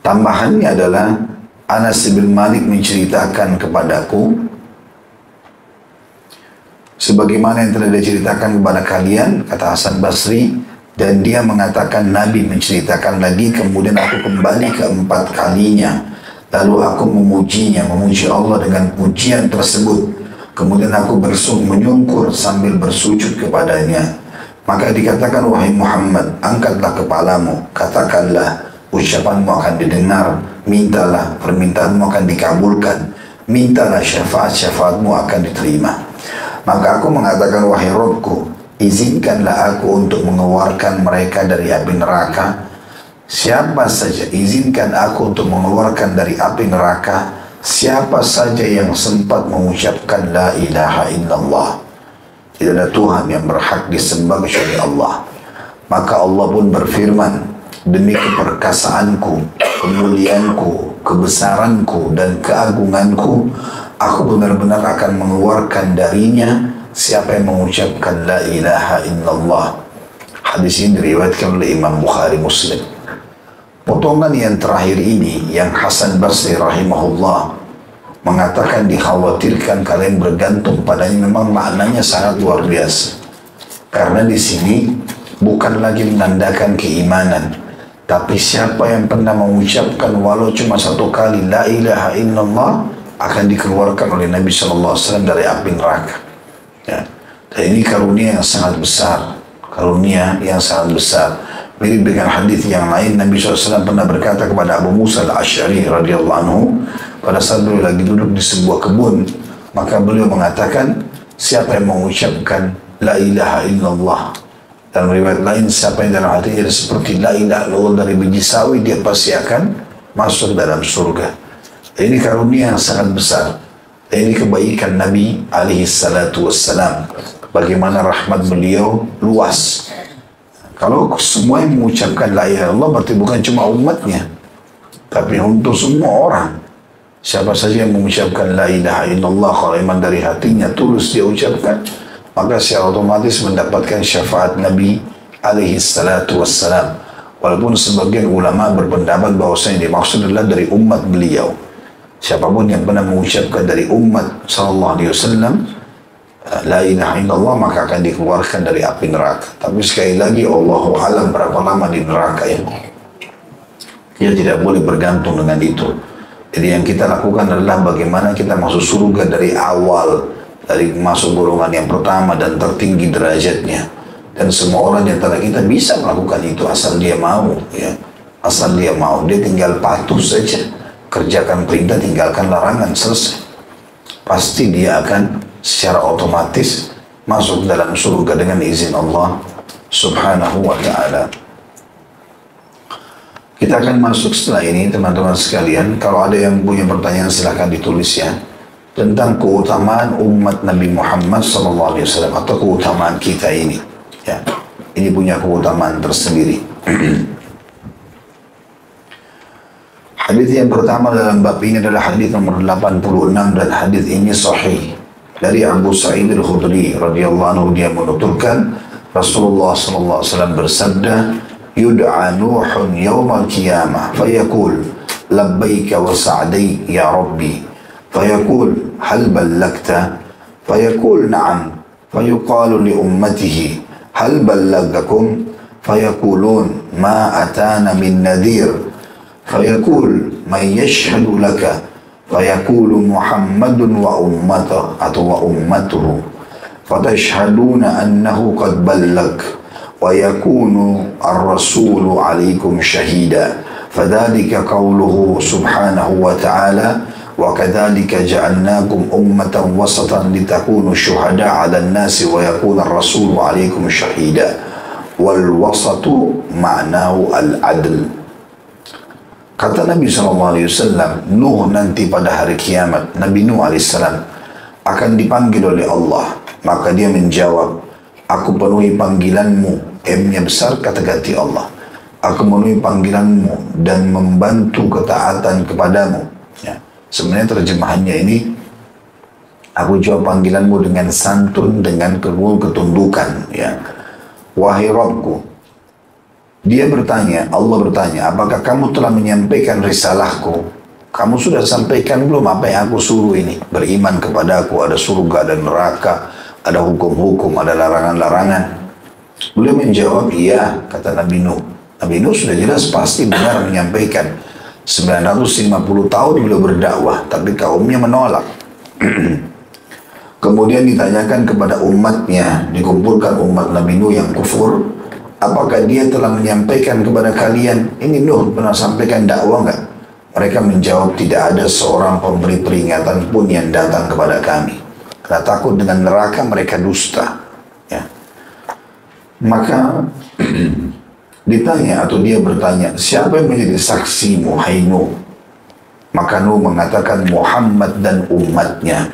Tambahannya adalah Anas bin Malik menceritakan kepadaku sebagaimana yang telah diceritakan kepada kalian, kata Hasan Basri, dan dia mengatakan Nabi menceritakan lagi, kemudian aku kembali keempat kalinya, lalu aku memujinya, memuji Allah dengan pujian tersebut, kemudian aku menyungkur sambil bersujud kepadanya. Maka dikatakan, wahai Muhammad, angkatlah kepalamu, katakanlah, ucapanmu akan didengar, mintalah, permintaanmu akan dikabulkan, mintalah syafaatmu akan diterima. Maka aku mengatakan, wahai Rabbku, izinkanlah aku untuk mengeluarkan mereka dari api neraka. Siapa saja, izinkan aku untuk mengeluarkan dari api neraka siapa saja yang sempat mengucapkan la ilaha illallah. Tidak ada Tuhan yang berhak disembah kecuali Allah. Maka Allah pun berfirman, demi keperkasaanku, kemuliaanku, kebesaranku, dan keagunganku, aku benar-benar akan mengeluarkan darinya siapa yang mengucapkan la ilaha illallah. Hadis ini diriwayatkan oleh Imam Bukhari Muslim. Potongan yang terakhir ini, yang Hasan Basri rahimahullah mengatakan dikhawatirkan kalian bergantung padanya, memang maknanya sangat luar biasa. Karena di sini bukan lagi menandakan keimanan, tapi siapa yang pernah mengucapkan walau cuma satu kali la ilaha illallah akan dikeluarkan oleh Nabi SAW dari api neraka. Ya. Dan ini karunia yang sangat besar. karunia yang sangat besar. Mirip dengan hadis yang lain, Nabi SAW pernah berkata kepada Abu Musa al-Asy'ari radhiyallahu anhu pada saat beliau lagi duduk di sebuah kebun, maka beliau mengatakan, siapa yang mengucapkan la ilaha illallah, dan riwayat lain, siapa yang dalam hatinya seperti la ilaha illallah dari biji sawi, dia pasti akan masuk dalam surga. Ini karunia yang sangat besar. Ini kebaikan Nabi alaihi salatu wassalam. Bagaimana rahmat beliau luas. Kalau semua yang mengucapkan la ilaha illallah berarti bukan cuma umatnya, tapi untuk semua orang. Siapa saja yang mengucapkan la ilaha illallah, kalau iman dari hatinya tulus dia ucapkan, maka secara otomatis mendapatkan syafaat Nabi alaihi salatu wassalam. Walaupun sebagian ulama berpendapat bahwasanya dimaksud adalah dari umat beliau. Siapapun yang pernah mengucapkan dari umat sallallahu alaihi wasallam la ilaha illallah, maka akan dikeluarkan dari api neraka. Tapi sekali lagi, Allahu alam berapa lama di neraka ya. Dia tidak boleh bergantung dengan itu. Jadi yang kita lakukan adalah bagaimana kita masuk surga dari awal, dari masuk golongan yang pertama dan tertinggi derajatnya. Dan semua orang di antara kita bisa melakukan itu asal dia mau, ya. Asal dia mau, dia tinggal patuh saja, kerjakan perintah, tinggalkan larangan, selesai. Pasti dia akan secara otomatis masuk dalam surga dengan izin Allah subhanahu wa ta'ala. Kita akan masuk setelah ini, teman-teman sekalian. Kalau ada yang punya pertanyaan silahkan ditulis ya, tentang keutamaan umat Nabi Muhammad SAW atau keutamaan kita ini ya. Ini punya keutamaan tersendiri. Hadis yang pertama dalam bab ini adalah hadis nomor 86, dan hadis ini sahih dari Abu Sa'id al-Khudri radhiyallahu anhu. Dia menuturkan Rasulullah sallallahu alaihi wasallam bersabda, yud'a Nuhun yawmal qiyamah fayaqul labbaika wa sa'dai ya rabbi, fayaqul hal ballagta, fayaqul na'am, fayuqalu li ummatihi hal ballagakum, fayaqulun ma atana min nadir, fayaqul man yashhadu laka, fayaqulu Muhammadun wa ummatuh atau wa ummatuhu, fatashhaduna annahu qad ballag, wa yakunu ar-rasulu alaikum syahida, fadhalika qawluhu subhanahu wa ta'ala, wa kadzalika ja'alnakum ummatan wasatan litakunu syuhada 'alan nasi wa yakuna ar-rasulu alaikum syahida. Wal wasatu ma'nahu al-adl. Kata Nabi SAW, Nuh nanti pada hari kiamat, Nabi Nuh AS akan dipanggil oleh Allah. Maka dia menjawab, aku penuhi panggilanmu, M-nya besar, kata ganti Allah. Aku memenuhi panggilanmu dan membantu ketaatan kepadamu. Ya. Sebenarnya terjemahannya ini, aku jawab panggilanmu dengan santun, dengan ketundukan. Ya. Wahai Rabbku, dia bertanya, Allah bertanya, apakah kamu telah menyampaikan risalahku? Kamu sudah sampaikan belum apa yang aku suruh ini? Beriman kepada aku, ada surga, ada neraka, ada hukum-hukum, ada larangan-larangan. Beliau menjawab, iya, kata Nabi Nuh. Nabi Nuh sudah jelas pasti benar menyampaikan. 950 tahun beliau berdakwah, tapi kaumnya menolak. Kemudian ditanyakan kepada umatnya, dikumpulkan umat Nabi Nuh yang kufur, apakah dia telah menyampaikan kepada kalian, ini Nuh pernah sampaikan dakwah enggak? Mereka menjawab, tidak ada seorang pemberi peringatan pun yang datang kepada kami. Karena takut dengan neraka mereka dusta. Ya. Maka ditanya atau dia bertanya, siapa yang menjadi saksimu, hai Nuh? Maka Nuh mengatakan Muhammad dan umatnya.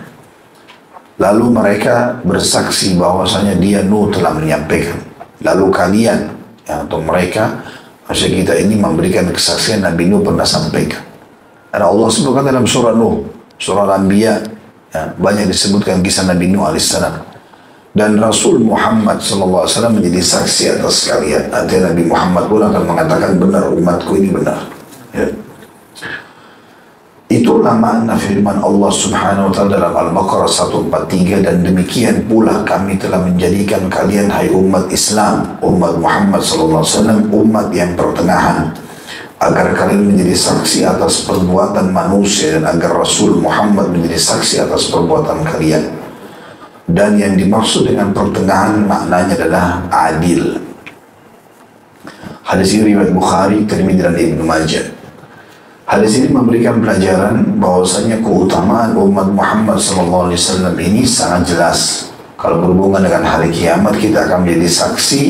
Lalu mereka bersaksi bahwasanya dia Nuh telah menyampaikan. Lalu kalian, ya, atau mereka, maksud kita ini memberikan kesaksian Nabi Nuh pernah sampaikan. Karena Allah sebutkan dalam surah Nuh, surah Al-Anbiya, ya, banyak disebutkan kisah Nabi Nuh AS. Dan Rasul Muhammad SAW menjadi saksi atas kalian. Artinya Nabi Muhammad pun akan mengatakan benar, umatku ini benar. Ya. Itulah makna firman Allah Subhanahu wa ta'ala dalam Al-Baqarah 143, dan demikian pula kami telah menjadikan kalian hai umat Islam, umat Muhammad sallallahu alaihi wasallam, umat yang pertengahan, agar kalian menjadi saksi atas perbuatan manusia dan agar Rasul Muhammad menjadi saksi atas perbuatan kalian. Dan yang dimaksud dengan pertengahan maknanya adalah adil. Hadis ini riwayat Bukhari, Tirmidzi dan Ibnu Majah. Hadis ini memberikan pelajaran bahwasanya keutamaan umat Muhammad SAW ini sangat jelas. Kalau berhubungan dengan hari kiamat, kita akan menjadi saksi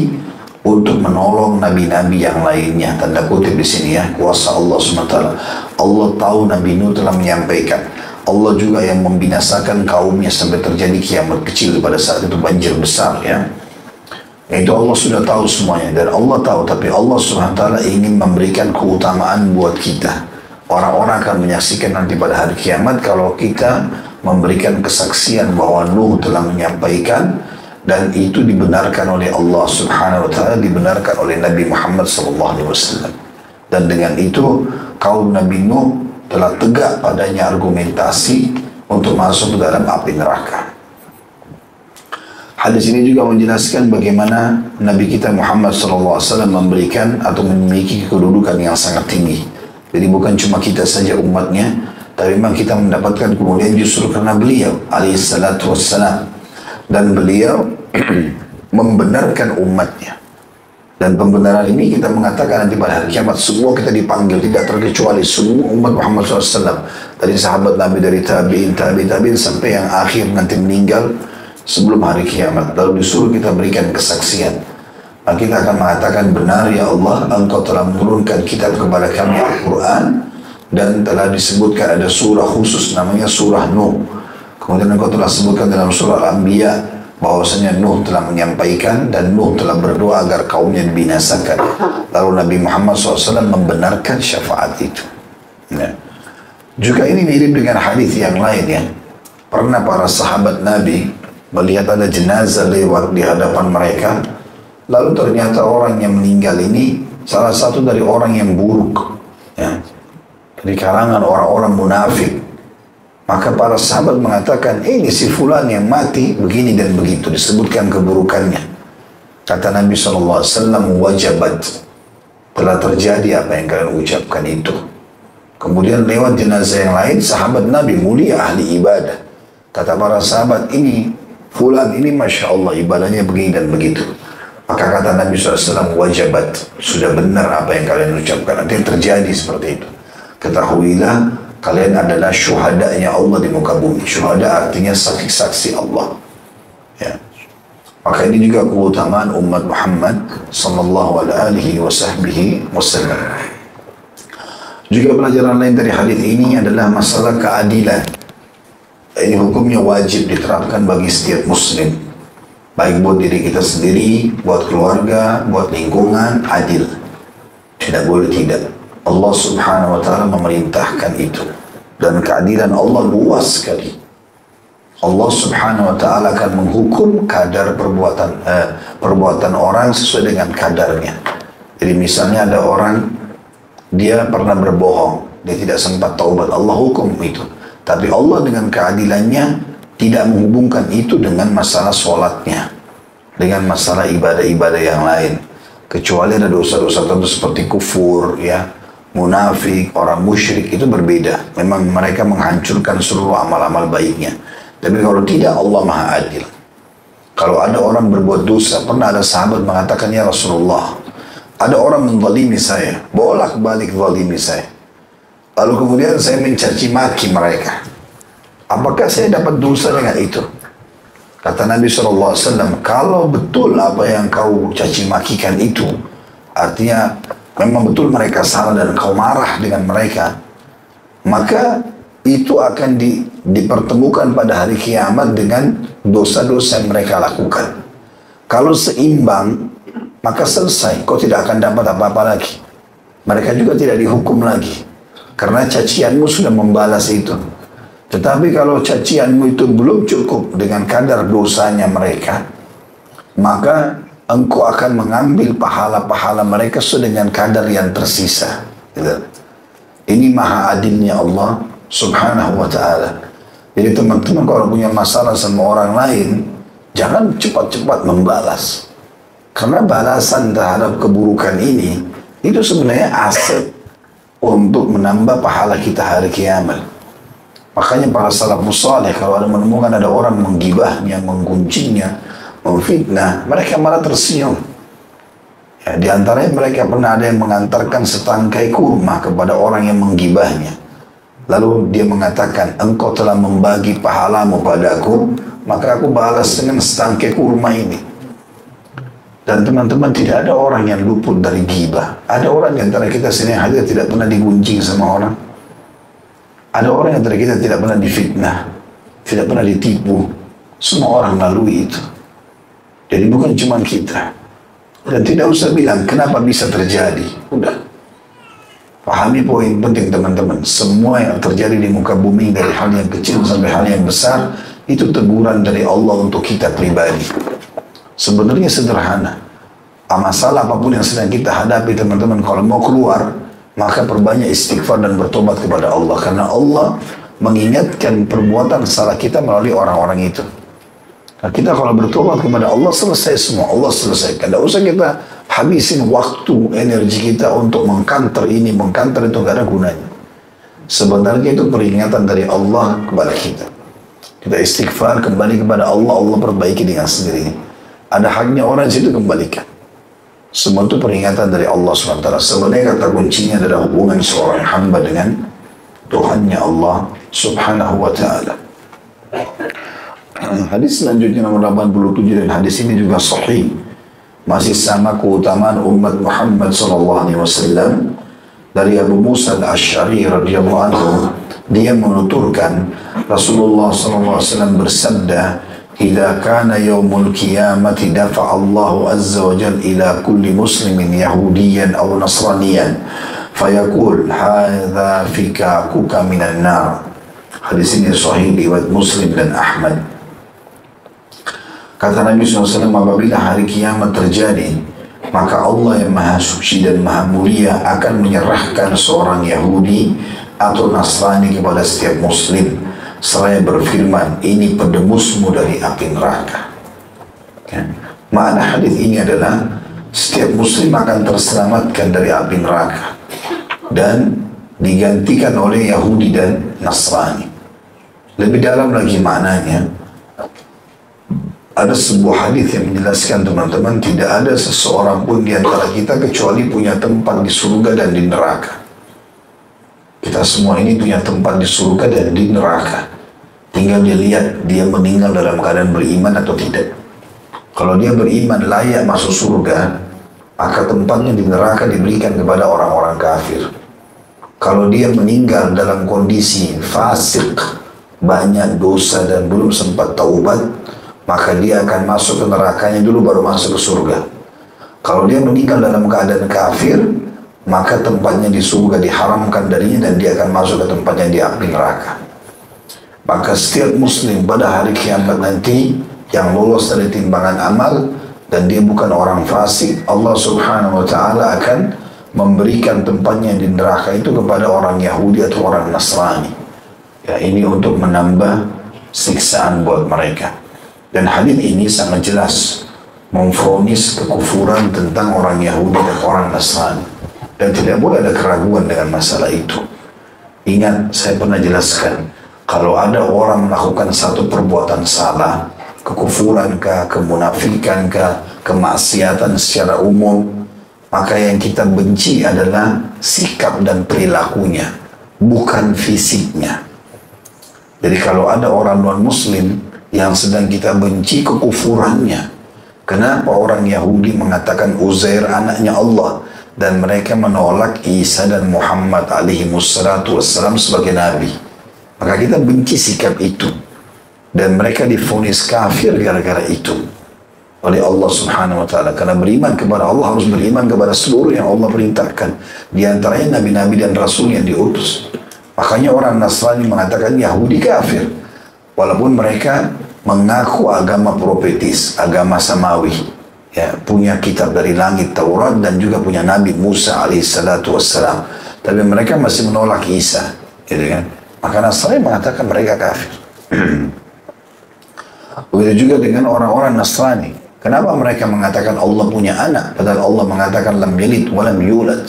untuk menolong nabi-nabi yang lainnya. Tanda kutip di sini ya, kuasa Allah SWT. Allah tahu Nabi Nuh telah menyampaikan. Allah juga yang membinasakan kaumnya sampai terjadi kiamat kecil pada saat itu banjir besar ya. Itu Allah sudah tahu semuanya dan Allah tahu, tapi Allah SWT ingin memberikan keutamaan buat kita. Orang-orang akan menyaksikan nanti pada hari kiamat kalau kita memberikan kesaksian bahwa Nuh telah menyampaikan dan itu dibenarkan oleh Allah Subhanahu wa taala, dibenarkan oleh Nabi Muhammad SAW. Dan dengan itu kaum Nabi Nuh telah tegak padanya argumentasi untuk masuk ke dalam api neraka. Hadis ini juga menjelaskan bagaimana Nabi kita Muhammad SAW memberikan atau memiliki kedudukan yang sangat tinggi. Jadi bukan cuma kita saja umatnya, tapi memang kita mendapatkan kemuliaan justru karena beliau alaihissalatu wassalam. Dan beliau membenarkan umatnya. Dan pembenaran ini kita mengatakan nanti pada hari kiamat semua kita dipanggil, tidak terkecuali semua umat Muhammad SAW. Dari sahabat Nabi, dari tabi'in sampai yang akhir nanti meninggal sebelum hari kiamat. Lalu disuruh kita berikan kesaksian. Maka kita akan mengatakan, benar ya Allah, Engkau telah menurunkan kitab kepada kami Al-Quran dan telah disebutkan ada surah khusus namanya surah Nuh. Kemudian Engkau telah sebutkan dalam surah Al-Anbiya bahwasanya Nuh telah menyampaikan dan Nuh telah berdoa agar kaumnya dibinasakan. Lalu Nabi Muhammad SAW membenarkan syafaat itu. Ya. Juga ini mirip dengan hadis yang lain ya. Pernah para sahabat Nabi melihat ada jenazah lewat di hadapan mereka. Lalu ternyata orang yang meninggal ini salah satu dari orang yang buruk. Ya. Dari kalangan orang-orang munafik. Maka para sahabat mengatakan, ini si fulan yang mati begini dan begitu, disebutkan keburukannya. Kata Nabi SAW, wajabat, telah terjadi apa yang kalian ucapkan itu. Kemudian lewat jenazah yang lain, sahabat Nabi mulia ahli ibadah. Kata para sahabat, ini fulan ini Masya Allah ibadahnya begini dan begitu. Maka kata Nabi SAW, wajabat, sudah benar apa yang kalian ucapkan. Nanti terjadi seperti itu. Ketahuilah, kalian adalah syuhadanya Allah di muka bumi. Syuhada artinya saksi-saksi Allah. Ya. Maka ini juga keutamaan umat Muhammad sallallahu alaihi wasallam. Juga pelajaran lain dari hadis ini adalah masalah keadilan. Ini hukumnya wajib diterapkan bagi setiap muslim. Baik buat diri kita sendiri, buat keluarga, buat lingkungan, adil. Tidak boleh tidak. Allah Subhanahu wa taala memerintahkan itu dan keadilan Allah luas sekali. Allah Subhanahu wa taala akan menghukum kadar perbuatan orang sesuai dengan kadarnya. Jadi misalnya ada orang dia pernah berbohong, dia tidak sempat taubat, Allah hukum itu. Tapi Allah dengan keadilannya tidak menghubungkan itu dengan masalah sholatnya, dengan masalah ibadah-ibadah yang lain. Kecuali ada dosa-dosa tertentu seperti kufur, ya, munafik, orang musyrik itu berbeda. Memang mereka menghancurkan seluruh amal-amal baiknya. Tapi kalau tidak, Allah Maha Adil. Kalau ada orang berbuat dosa, pernah ada sahabat mengatakan, ya Rasulullah, ada orang menzalimi saya, bolak-balik zalimi saya. Lalu kemudian saya mencaci maki mereka. Apakah saya dapat dosa dengan itu? Kata Nabi SAW, kalau betul apa yang kau caci makikan itu, artinya memang betul mereka salah dan kau marah dengan mereka, maka itu akan dipertemukan pada hari kiamat dengan dosa-dosa yang mereka lakukan. Kalau seimbang, maka selesai, kau tidak akan dapat apa-apa lagi. Mereka juga tidak dihukum lagi, karena cacianmu sudah membalas itu. Tetapi kalau cacianmu itu belum cukup dengan kadar dosanya mereka, maka engkau akan mengambil pahala-pahala mereka sesuai dengan kadar yang tersisa. Gitu. Ini maha adilnya Allah Subhanahu wa ta'ala. Jadi teman-teman kalau punya masalah sama orang lain, jangan cepat-cepat membalas. Karena balasan terhadap keburukan ini, itu sebenarnya aset untuk menambah pahala kita hari kiamat. Makanya para salafus saleh kalau ada menemukan ada orang menggibahnya, menggunjingnya, memfitnah, mereka malah tersenyum. Ya, di antaranya mereka pernah ada yang mengantarkan setangkai kurma kepada orang yang menggibahnya. Lalu dia mengatakan, engkau telah membagi pahalamu padaku, maka aku balas dengan setangkai kurma ini. Dan teman-teman, tidak ada orang yang luput dari gibah. Ada orang di antara kita sini yang hadir tidak pernah digunjing sama orang. Ada orang yang dari kita tidak pernah difitnah, tidak pernah ditipu. Semua orang lalui itu. Jadi bukan cuma kita. Dan tidak usah bilang kenapa bisa terjadi. Udah. Pahami poin penting teman-teman. Semua yang terjadi di muka bumi dari hal yang kecil sampai hal yang besar, itu teguran dari Allah untuk kita pribadi. Sebenarnya sederhana. Masalah apapun yang sedang kita hadapi teman-teman, kalau mau keluar, maka perbanyak istighfar dan bertobat kepada Allah. Karena Allah mengingatkan perbuatan salah kita melalui orang-orang itu. Nah, kita kalau bertobat kepada Allah, selesai semua. Allah selesaikan. Tidak usah kita habisin waktu, energi kita untuk mengkanter ini, mengkanter itu, gak ada gunanya. Sebenarnya itu peringatan dari Allah kepada kita. Kita istighfar, kembali kepada Allah, Allah perbaiki dengan sendirinya. Ada haknya orang di situ, kembalikan. Semua itu peringatan dari Allah SWT. Sebenarnya kata kuncinya adalah hubungan seorang hamba dengan Tuhannya Allah Subhanahu wa ta'ala. Hadis selanjutnya nomor 87, dan hadis ini juga sahih. Masih sama keutamaan umat Muhammad SAW. Dari Abu Musa al-Asy'ari radhiyallahu anhu, dia menuturkan Rasulullah SAW bersabda, إذا كان يوم القيامة دفع الله عز وجل إلى كل مسلم يهوديا أو نصرانيا فيقول هذا فكاكك من النار. Hadis ini sahih riwayat Muslim dan Ahmad. Kata Nabi SAW, apabila hari kiamat terjadi, maka Allah yang maha suci dan maha mulia akan menyerahkan seorang Yahudi atau Nasrani kepada setiap Muslim. Seraya berfirman, ini pedemusmu dari api neraka. Ya. Makna hadis ini adalah setiap muslim akan terselamatkan dari api neraka dan digantikan oleh Yahudi dan Nasrani. Lebih dalam lagi maknanya, ada sebuah hadis yang menjelaskan teman-teman, tidak ada seseorang pun di antara kita kecuali punya tempat di surga dan di neraka. Kita semua ini punya tempat di surga dan di neraka. Tinggal dia lihat dia meninggal dalam keadaan beriman atau tidak. Kalau dia beriman layak masuk surga, maka tempatnya di neraka diberikan kepada orang-orang kafir. Kalau dia meninggal dalam kondisi fasik, banyak dosa dan belum sempat taubat, maka dia akan masuk ke nerakanya dulu baru masuk ke surga. Kalau dia meninggal dalam keadaan kafir, maka tempatnya di surga diharamkan darinya dan dia akan masuk ke tempatnya di api neraka. Maka setiap muslim pada hari kiamat nanti yang lolos dari timbangan amal dan dia bukan orang fasik, Allah Subhanahu wa ta'ala akan memberikan tempatnya di neraka itu kepada orang Yahudi atau orang Nasrani. Ya, ini untuk menambah siksaan buat mereka. Dan hadis ini sangat jelas memvonis kekufuran tentang orang Yahudi dan orang Nasrani. Dan tidak boleh ada keraguan dengan masalah itu. Ingat, saya pernah jelaskan, kalau ada orang melakukan satu perbuatan salah, kekufuran kah, kemunafikan kah, kemaksiatan secara umum, maka yang kita benci adalah sikap dan perilakunya, bukan fisiknya. Jadi kalau ada orang non-muslim yang sedang kita benci kekufurannya, kenapa orang Yahudi mengatakan Uzair anaknya Allah, dan mereka menolak Isa dan Muhammad alaihi wassalatu wassalam sebagai nabi? Maka kita benci sikap itu. Dan mereka divonis kafir gara-gara itu oleh Allah Subhanahu wa ta'ala. Karena beriman kepada Allah harus beriman kepada seluruh yang Allah perintahkan, di antaranya nabi-nabi dan rasul yang diutus. Makanya orang Nasrani mengatakan Yahudi kafir, walaupun mereka mengaku agama profetis, agama samawi, ya, punya kitab dari langit Taurat dan juga punya Nabi Musa alaihissalatu wassalam, tapi mereka masih menolak Isa, gitu kan? Maka Nasrani mengatakan mereka kafir. Begitu juga dengan orang-orang Nasrani. Kenapa mereka mengatakan Allah punya anak, padahal Allah mengatakan lam yalid wa lam yulad?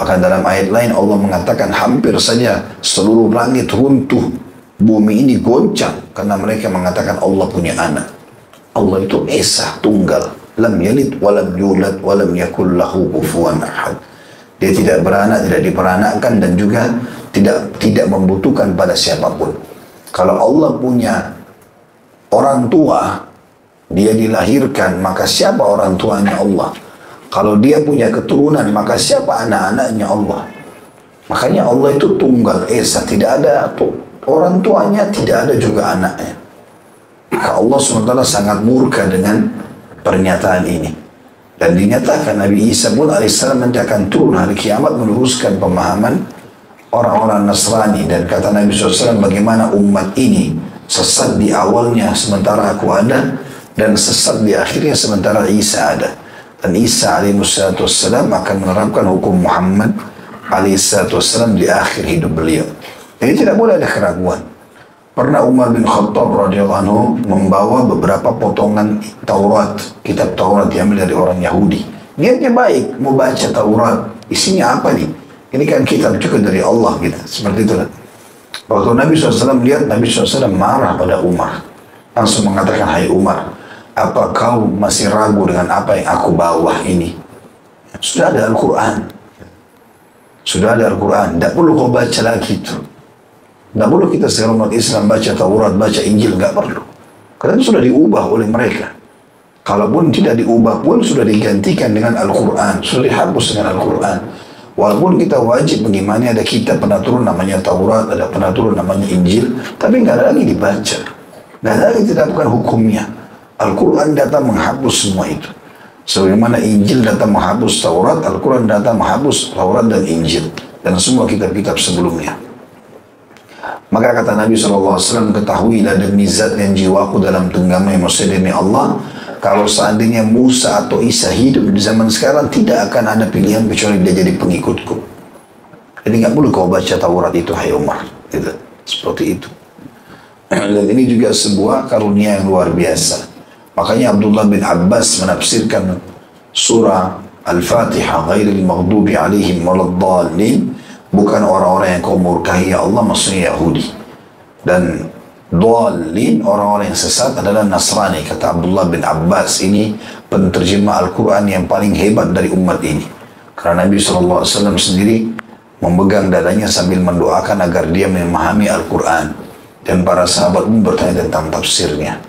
Bahkan dalam ayat lain Allah mengatakan hampir saja seluruh langit runtuh Bumi ini goncang karena mereka mengatakan Allah punya anak. Allah itu esa, tunggal. Lam yalid walam yulad walam yakul lahu kufuwan ahad. Dia tidak beranak, tidak diperanakkan, dan juga tidak membutuhkan pada siapapun. Kalau Allah punya orang tua, dia dilahirkan, maka siapa orang tuanya Allah? Kalau dia punya keturunan, maka siapa anak-anaknya Allah? Makanya Allah itu tunggal, esa, tidak ada orang tuanya, tidak ada juga anaknya. Maka Allah SWT sangat murka dengan pernyataan ini. Dan dinyatakan Nabi Isa pun alaihissalam nanti akan turun hari kiamat meluruskan pemahaman orang-orang Nasrani. Dan kata Nabi SAW, bagaimana umat ini sesat di awalnya sementara aku ada, dan sesat di akhirnya sementara Isa ada. Dan Isa alaihissalam akan menerapkan hukum Muhammad alaihissalam di akhir hidup beliau. Jadi tidak boleh ada keraguan. Pernah Umar bin Khattab radhiyallahu anhu membawa beberapa potongan Taurat, kitab Taurat diambil dari orang Yahudi. Niatnya baik, mau baca Taurat, isinya apa nih? Ini kan kitab juga dari Allah gitu, seperti itu. Waktu Nabi SAW lihat, Nabi SAW marah pada Umar. Langsung mengatakan, hai Umar, apa kau masih ragu dengan apa yang aku bawa ini? Sudah ada Al-Quran. Sudah ada Al-Quran, tidak perlu kau baca lagi itu. Tidak perlu kita sekarang umat Islam baca Taurat, baca Injil, nggak perlu. Karena itu sudah diubah oleh mereka. Kalaupun tidak diubah pun sudah digantikan dengan Al-Quran, sudah dihapus dengan Al-Quran. Walaupun kita wajib mengimani ada kitab pernah turun namanya Taurat, ada pernah turun namanya Injil, tapi nggak ada lagi dibaca. Nggak ada lagi diterapkan hukumnya. Al-Quran datang menghapus semua itu. Sebagaimana Injil datang menghapus Taurat, Al-Quran datang menghapus Taurat dan Injil. Dan semua kitab-kitab sebelumnya. Maka kata Nabi SAW, ketahuilah demi zat yang jiwaku dalam genggamnya, maksudnya demi Allah, kalau seandainya Musa atau Isa hidup di zaman sekarang, tidak akan ada pilihan kecuali dia jadi pengikutku. Jadi nggak perlu kau baca Taurat itu, hai Umar. Gitu. Seperti itu. Dan ini juga sebuah karunia yang luar biasa. Makanya Abdullah bin Abbas menafsirkan surah Al-Fatihah, ghairil maghdubi alaihim waladdallin, bukan orang-orang yang kau murkahi ya Allah, maksudnya Yahudi. Dan dhalin, orang-orang yang sesat adalah Nasrani, kata Abdullah bin Abbas. Ini penterjemah Al-Quran yang paling hebat dari umat ini. Karena Nabi SAW sendiri memegang dadanya sambil mendoakan agar dia memahami Al-Quran. Dan para sahabat pun bertanya tentang tafsirnya.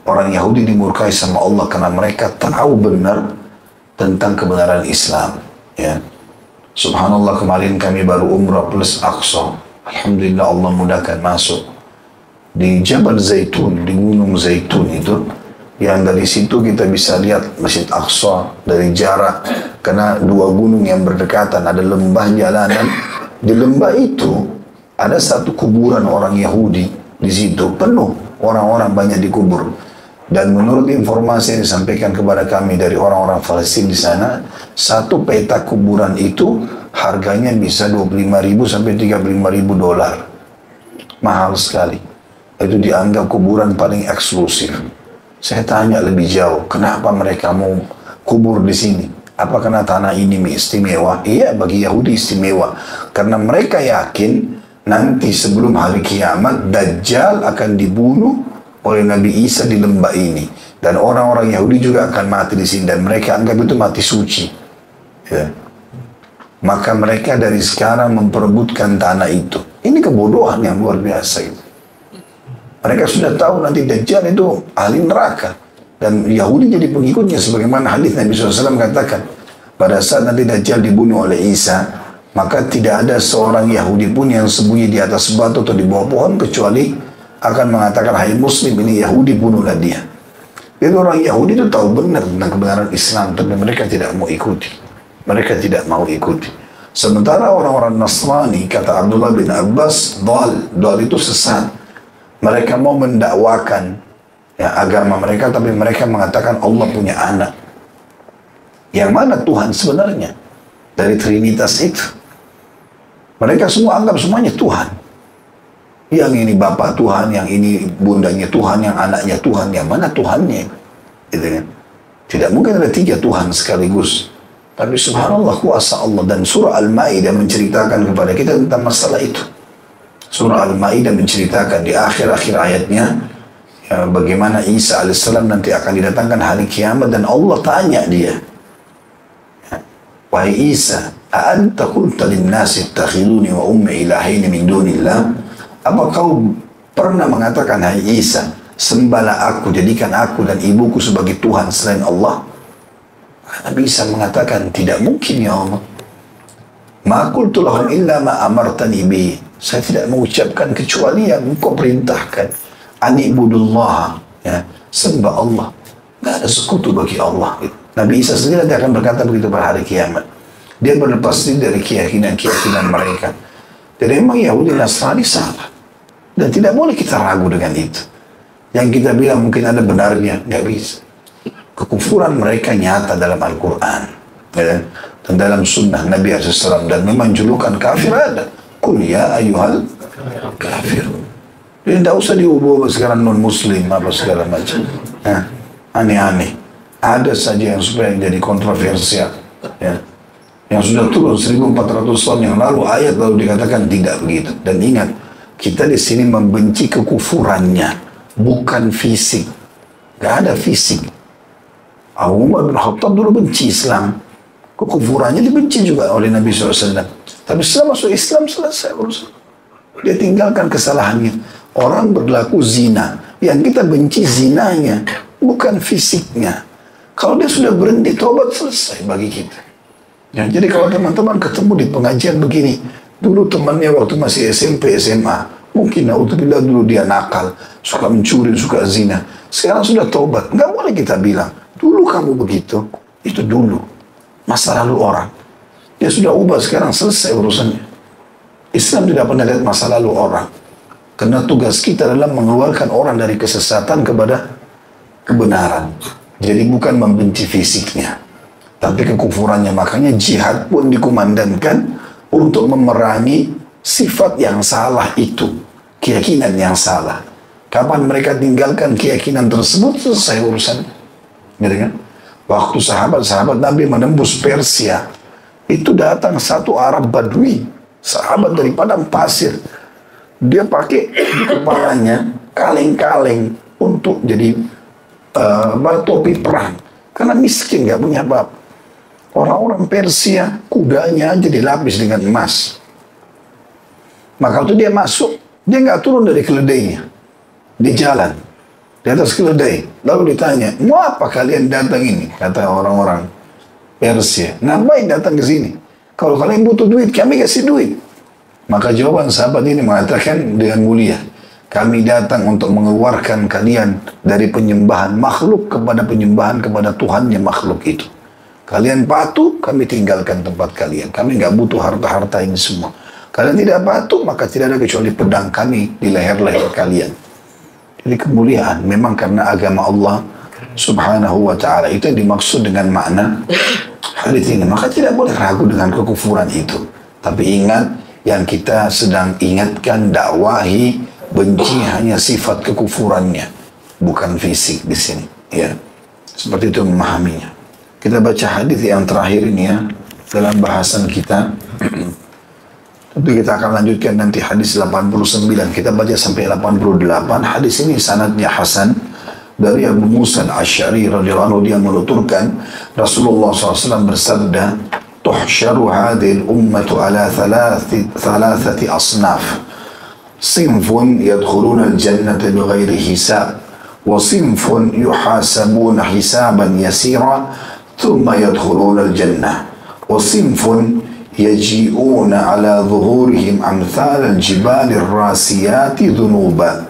Orang Yahudi dimurkai sama Allah karena mereka tahu benar tentang kebenaran Islam. Ya. Subhanallah, kemarin kami baru umrah plus Aqsa. Alhamdulillah Allah mudahkan masuk. Di Jabal Zaitun, di Gunung Zaitun itu, yang dari situ kita bisa lihat Masjid Aqsa dari jarak. Karena dua gunung yang berdekatan, ada lembah jalanan. Di lembah itu ada satu kuburan orang Yahudi. Di situ penuh, orang-orang banyak dikubur. Dan menurut informasi yang disampaikan kepada kami dari orang-orang Palestina di sana, satu peta kuburan itu harganya bisa 25.000 sampai 35.000 dolar. Mahal sekali. Itu dianggap kuburan paling eksklusif. Saya tanya lebih jauh, kenapa mereka mau kubur di sini? Apa karena tanah ini istimewa? Iya, bagi Yahudi istimewa. Karena mereka yakin nanti sebelum hari kiamat, Dajjal akan dibunuh oleh Nabi Isa di lembah ini. Dan orang-orang Yahudi juga akan mati di sini. Dan mereka anggap itu mati suci. Ya. Maka mereka dari sekarang memperebutkan tanah itu. Ini kebodohan yang luar biasa itu. Mereka sudah tahu nanti Dajjal itu ahli neraka. Dan Yahudi jadi pengikutnya. Sebagaimana hadis Nabi SAW katakan. Pada saat nanti Dajjal dibunuh oleh Isa, maka tidak ada seorang Yahudi pun yang sembunyi di atas batu atau di bawah pohon, kecuali akan mengatakan, hai Muslim, ini Yahudi, bunuhlah dia. Jadi orang Yahudi itu tahu benar tentang kebenaran Islam, tapi mereka tidak mau ikuti. Mereka tidak mau ikuti. Sementara orang-orang Nasrani, kata Abdullah bin Abbas, dal itu sesat. Mereka mau mendakwakan ya, agama mereka, tapi mereka mengatakan Allah punya anak. Yang mana Tuhan sebenarnya? Dari Trinitas itu. Mereka semua anggap semuanya Tuhan. Yang ini bapak Tuhan, yang ini bundanya Tuhan, yang anaknya Tuhan, yang mana Tuhannya? Gitu kan? Tidak mungkin ada 3 Tuhan sekaligus. Tapi subhanallah kuasa Allah. Dan surah Al-Ma'idah menceritakan kepada kita tentang masalah itu. Surah Al-Ma'idah menceritakan di akhir-akhir ayatnya ya, bagaimana Isa alaihissalam nanti akan didatangkan hari kiamat dan Allah tanya dia, wahai Isa, a'anta qulta linnasi ittakhiduni wa ummi ilahaini min dunillah? Apa kau pernah mengatakan, hai Isa, sembahlah aku, jadikan aku dan ibuku sebagai Tuhan selain Allah? Nabi Isa mengatakan, tidak mungkin ya Allah. Ma qultu lahum illa ma amartani bi. Saya tidak mengucapkan kecuali yang engkau perintahkan. Anibudullah, ya, sembah Allah. Tidak ada sekutu bagi Allah. Nabi Isa sendiri nanti akan berkata begitu pada hari kiamat. Dia berlepas diri dari keyakinan-keyakinan mereka. Jadi memang Yahudi Nasrani salah. Dan tidak boleh kita ragu dengan itu. Yang kita bilang mungkin ada benarnya, nggak bisa. Kekufuran mereka nyata dalam Al-Quran. Ya, dan dalam sunnah Nabi SAW. Dan memang julukan kafir ada. Qul ya ayyuhal kafir. Jadi tidak usah diubah sekarang non-muslim apa segala macam. Nah, aneh-aneh. Ada saja yang supaya jadi kontroversial. Ya. Yang sudah turun 1400 tahun yang lalu, ayat lalu dikatakan tidak begitu. Dan ingat, kita di sini membenci kekufurannya, bukan fisik. Gak ada fisik. Abu Umar bin Khattab dulu benci Islam. Kekufurannya dibenci juga oleh Nabi SAW. Tapi setelah masuk Islam selesai urusan. Dia tinggalkan kesalahannya. Orang berlaku zina. Yang kita benci zinanya, bukan fisiknya. Kalau dia sudah berhenti tobat, selesai bagi kita. Ya, jadi kalau teman-teman ketemu di pengajian begini, dulu temannya waktu masih SMP, SMA, mungkin naudzubillah dulu dia nakal, suka mencuri, suka zina. Sekarang sudah tobat. Nggak boleh kita bilang, dulu kamu begitu. Itu dulu. Masa lalu orang. Dia sudah ubah, sekarang selesai urusannya. Islam tidak pernah lihat masa lalu orang. Karena tugas kita adalah mengeluarkan orang dari kesesatan kepada kebenaran. Jadi bukan membenci fisiknya, tapi kekufurannya. Makanya jihad pun dikumandangkan untuk memerangi sifat yang salah itu. Keyakinan yang salah. Kapan mereka tinggalkan keyakinan tersebut, selesai urusannya. Gitu kan? Waktu sahabat-sahabat Nabi menembus Persia, itu datang satu Arab Badui, sahabat dari padang pasir. Dia pakai di kepalanya kaleng-kaleng untuk jadi topi perang. Karena miskin, gak punya apa-apa. Orang-orang Persia, kudanya aja dilapis dengan emas. Maka waktu dia masuk, dia gak turun dari keledainya. Di jalan, di atas keledai. Lalu ditanya, mau apa kalian datang ini? Kata orang-orang Persia, ngapain datang ke sini? Kalau kalian butuh duit, kami kasih duit. Maka jawaban sahabat ini mengatakan dengan mulia, kami datang untuk mengeluarkan kalian dari penyembahan makhluk kepada penyembahan kepada Tuhannya makhluk itu. Kalian patuh, kami tinggalkan tempat kalian. Kami nggak butuh harta-harta ini semua. Kalian tidak patuh, maka tidak ada kecuali pedang kami di leher-leher kalian. Jadi kemuliaan memang karena agama Allah Subhanahu wa ta'ala. Itu yang dimaksud dengan makna hadis ini. Maka tidak boleh ragu dengan kekufuran itu. Tapi ingat, yang kita sedang ingatkan, dakwahi, benci hanya sifat kekufurannya, bukan fisik di sini. Ya, seperti itu memahaminya. Kita baca hadis yang terakhir ini ya dalam bahasan kita. Tentu kita akan lanjutkan nanti hadis 89. Kita baca sampai 88. Hadis ini sanadnya hasan dari Abu Musa al-Asy'ari radhiyallahu anhu. Dia menuturkan Rasulullah SAW bersabda, tuhsyaru hadhil ummatu ala thalathati asnaf. Sinfun yadkhuluna al-jannata bighairi hisab, wa sinfun yuhasabuna hisaban yasira thumma yadkhuluna al-jannah, wa sinfun yaji'una ala zuhurihim amthal al-jibal ar-rasiyat dhunuba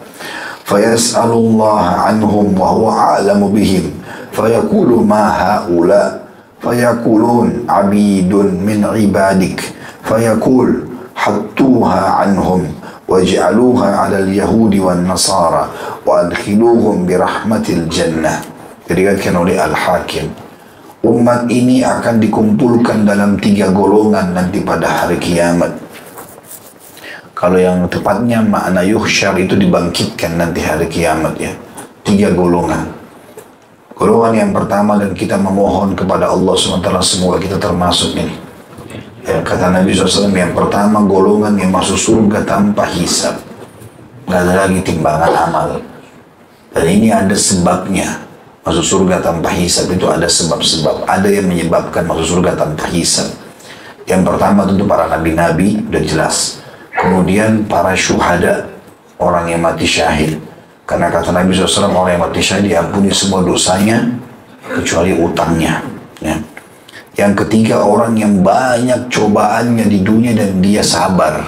fayas'alullaha anhum wa huwa a'lamu bihim fayaqulu ma ha'ula fayaqulun abidun min ibadik fayaqul hattuha anhum waj'aluha 'ala al-yahudi wan nasara wa adkhiluhum bi rahmatil jannah. Diriwayatkan oleh Al-Hakim. Umat ini akan dikumpulkan dalam 3 golongan nanti pada hari kiamat. Kalau yang tepatnya makna yuhsyar itu dibangkitkan nanti hari kiamat ya. 3 golongan. Golongan yang pertama, dan kita memohon kepada Allah SWT semoga kita termasuk ini. Ya, kata Nabi SAW, yang pertama golongan yang masuk surga tanpa hisab. Nggak ada lagi timbangan amal. Dan ini ada sebabnya. Masuk surga tanpa hisab itu ada sebab-sebab. Ada yang menyebabkan masuk surga tanpa hisab. Yang pertama tentu para nabi-nabi, udah jelas. Kemudian para syuhada, orang yang mati syahid. Karena kata Nabi SAW, orang yang mati syahid diampuni semua dosanya, kecuali utangnya. Ya. Yang ketiga, orang yang banyak cobaannya di dunia dan dia sabar.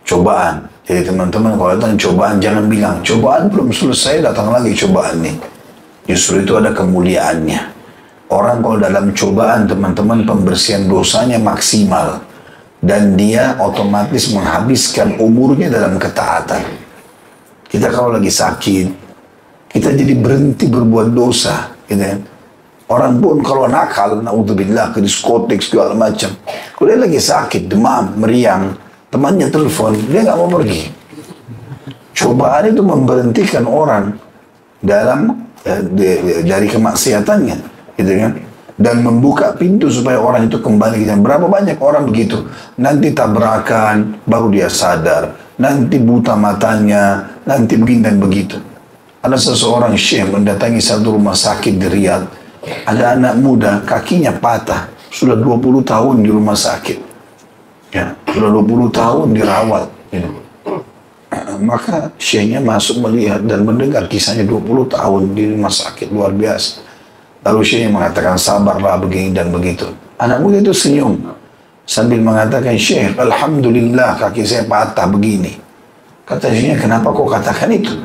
Cobaan. Jadi teman-teman kalau datang cobaan, jangan bilang, cobaan belum selesai, datang lagi cobaan nih. Justru itu ada kemuliaannya. Orang kalau dalam cobaan, teman-teman, pembersihan dosanya maksimal. Dan dia otomatis menghabiskan umurnya dalam ketaatan. Kita kalau lagi sakit, kita jadi berhenti berbuat dosa. Gitu kan? Orang pun kalau nakal, na'udzubillah, ke diskotek segala macam. Kalau dia lagi sakit, demam, meriang, temannya telepon, dia nggak mau pergi. Cobaan itu memberhentikan orang dalam dari kemaksiatannya, gitu kan? Dan membuka pintu supaya orang itu kembali. Berapa banyak orang begitu? Nanti tabrakan, baru dia sadar. Nanti buta matanya, nanti begini dan begitu. Ada seseorang syekh mendatangi satu rumah sakit di Riyadh. Ada anak muda, kakinya patah. Sudah 20 tahun di rumah sakit. Ya, sudah 20 tahun dirawat. Ya. Maka syekhnya masuk melihat dan mendengar kisahnya 20 tahun di rumah sakit. Luar biasa. Lalu syekhnya mengatakan, sabarlah begini dan begitu. Anak muda itu senyum. Sambil mengatakan, Syekh, alhamdulillah kaki saya patah begini. Kata syekhnya, kenapa kau katakan itu?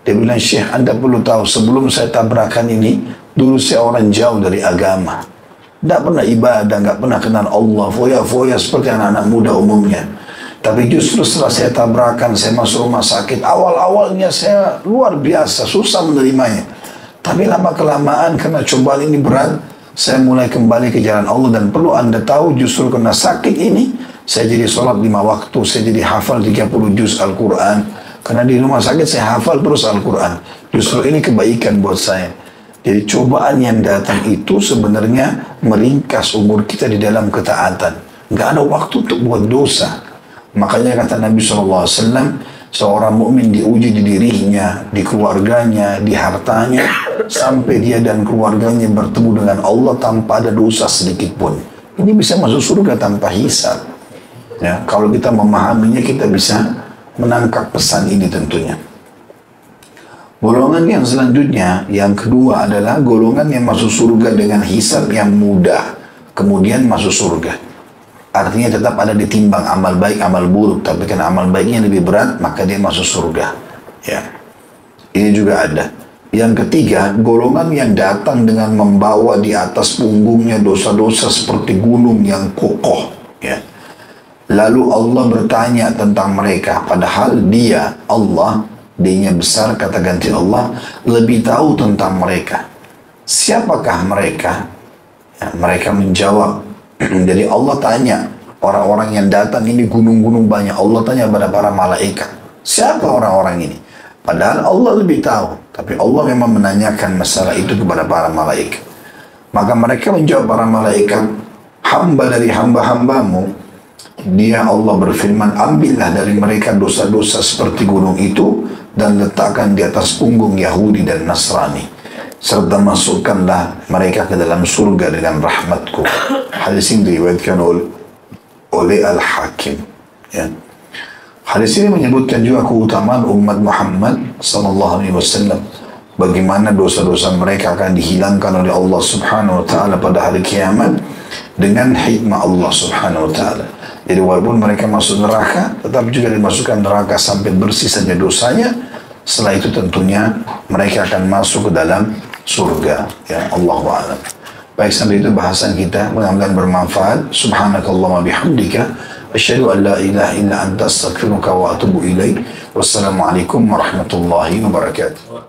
Dia bilang, Syekh, Anda perlu tahu, sebelum saya tabrakan ini, dulu saya orang jauh dari agama. Tidak pernah ibadah, nggak pernah kenal Allah, foya-foya seperti anak-anak muda umumnya. Tapi justru setelah saya tabrakan, saya masuk rumah sakit, awal-awalnya saya luar biasa, susah menerimanya. Tapi lama-kelamaan karena cobaan ini berat, saya mulai kembali ke jalan Allah. Dan perlu Anda tahu, justru karena sakit ini, saya jadi sholat 5 waktu, saya jadi hafal 30 juz Al-Quran. Karena di rumah sakit saya hafal terus Al-Quran. Justru ini kebaikan buat saya. Jadi cobaan yang datang itu sebenarnya meringkas umur kita di dalam ketaatan. Nggak ada waktu untuk buat dosa. Makanya kata Nabi SAW, seorang mukmin diuji di dirinya, di keluarganya, di hartanya, sampai dia dan keluarganya bertemu dengan Allah tanpa ada dosa sedikit pun. Ini bisa masuk surga tanpa hisab. Ya, kalau kita memahaminya, kita bisa menangkap pesan ini tentunya. Golongan yang selanjutnya, yang kedua adalah golongan yang masuk surga dengan hisab yang mudah, kemudian masuk surga. Artinya tetap ada ditimbang amal baik, amal buruk, tapi karena amal baiknya lebih berat, maka dia masuk surga. Ya, ini juga ada. Yang ketiga, golongan yang datang dengan membawa di atas punggungnya dosa-dosa seperti gunung yang kokoh. Ya. Lalu Allah bertanya tentang mereka, padahal dia, Allah, dia besar, kata ganti Allah, lebih tahu tentang mereka. Siapakah mereka? Ya, mereka menjawab. Jadi Allah tanya, orang-orang yang datang ini gunung-gunung banyak. Allah tanya kepada para malaikat, siapa orang-orang ini? Padahal Allah lebih tahu. Tapi Allah memang menanyakan masalah itu kepada para malaikat. Maka mereka menjawab para malaikat, hamba dari hamba-hambamu, dia Allah berfirman, ambillah dari mereka dosa-dosa seperti gunung itu dan letakkan di atas punggung Yahudi dan Nasrani, serta masukkanlah mereka ke dalam surga dengan rahmatku. Hadis ini diriwayatkan oleh Al-Hakim. Ya. Hadis ini menyebutkan juga keutamaan umat Muhammad SAW. Bagaimana dosa-dosa mereka akan dihilangkan oleh Allah Subhanahu Wa Taala pada hari kiamat dengan hikmah Allah Subhanahu Wa Taala. Jadi walaupun mereka masuk neraka, tetap juga dimasukkan neraka sampai bersih saja dosanya. Setelah itu tentunya mereka akan masuk ke dalam surga. Ya, Allahu a'lam. Baik, sampai itu bahasan kita, mudah-mudahan bermanfaat. Subhanakallahumma bihamdika, asyhadu an la ilaha illa anta astaghfiruka wa atubu ilaik. Wassalamualaikum warahmatullahi wabarakatuh.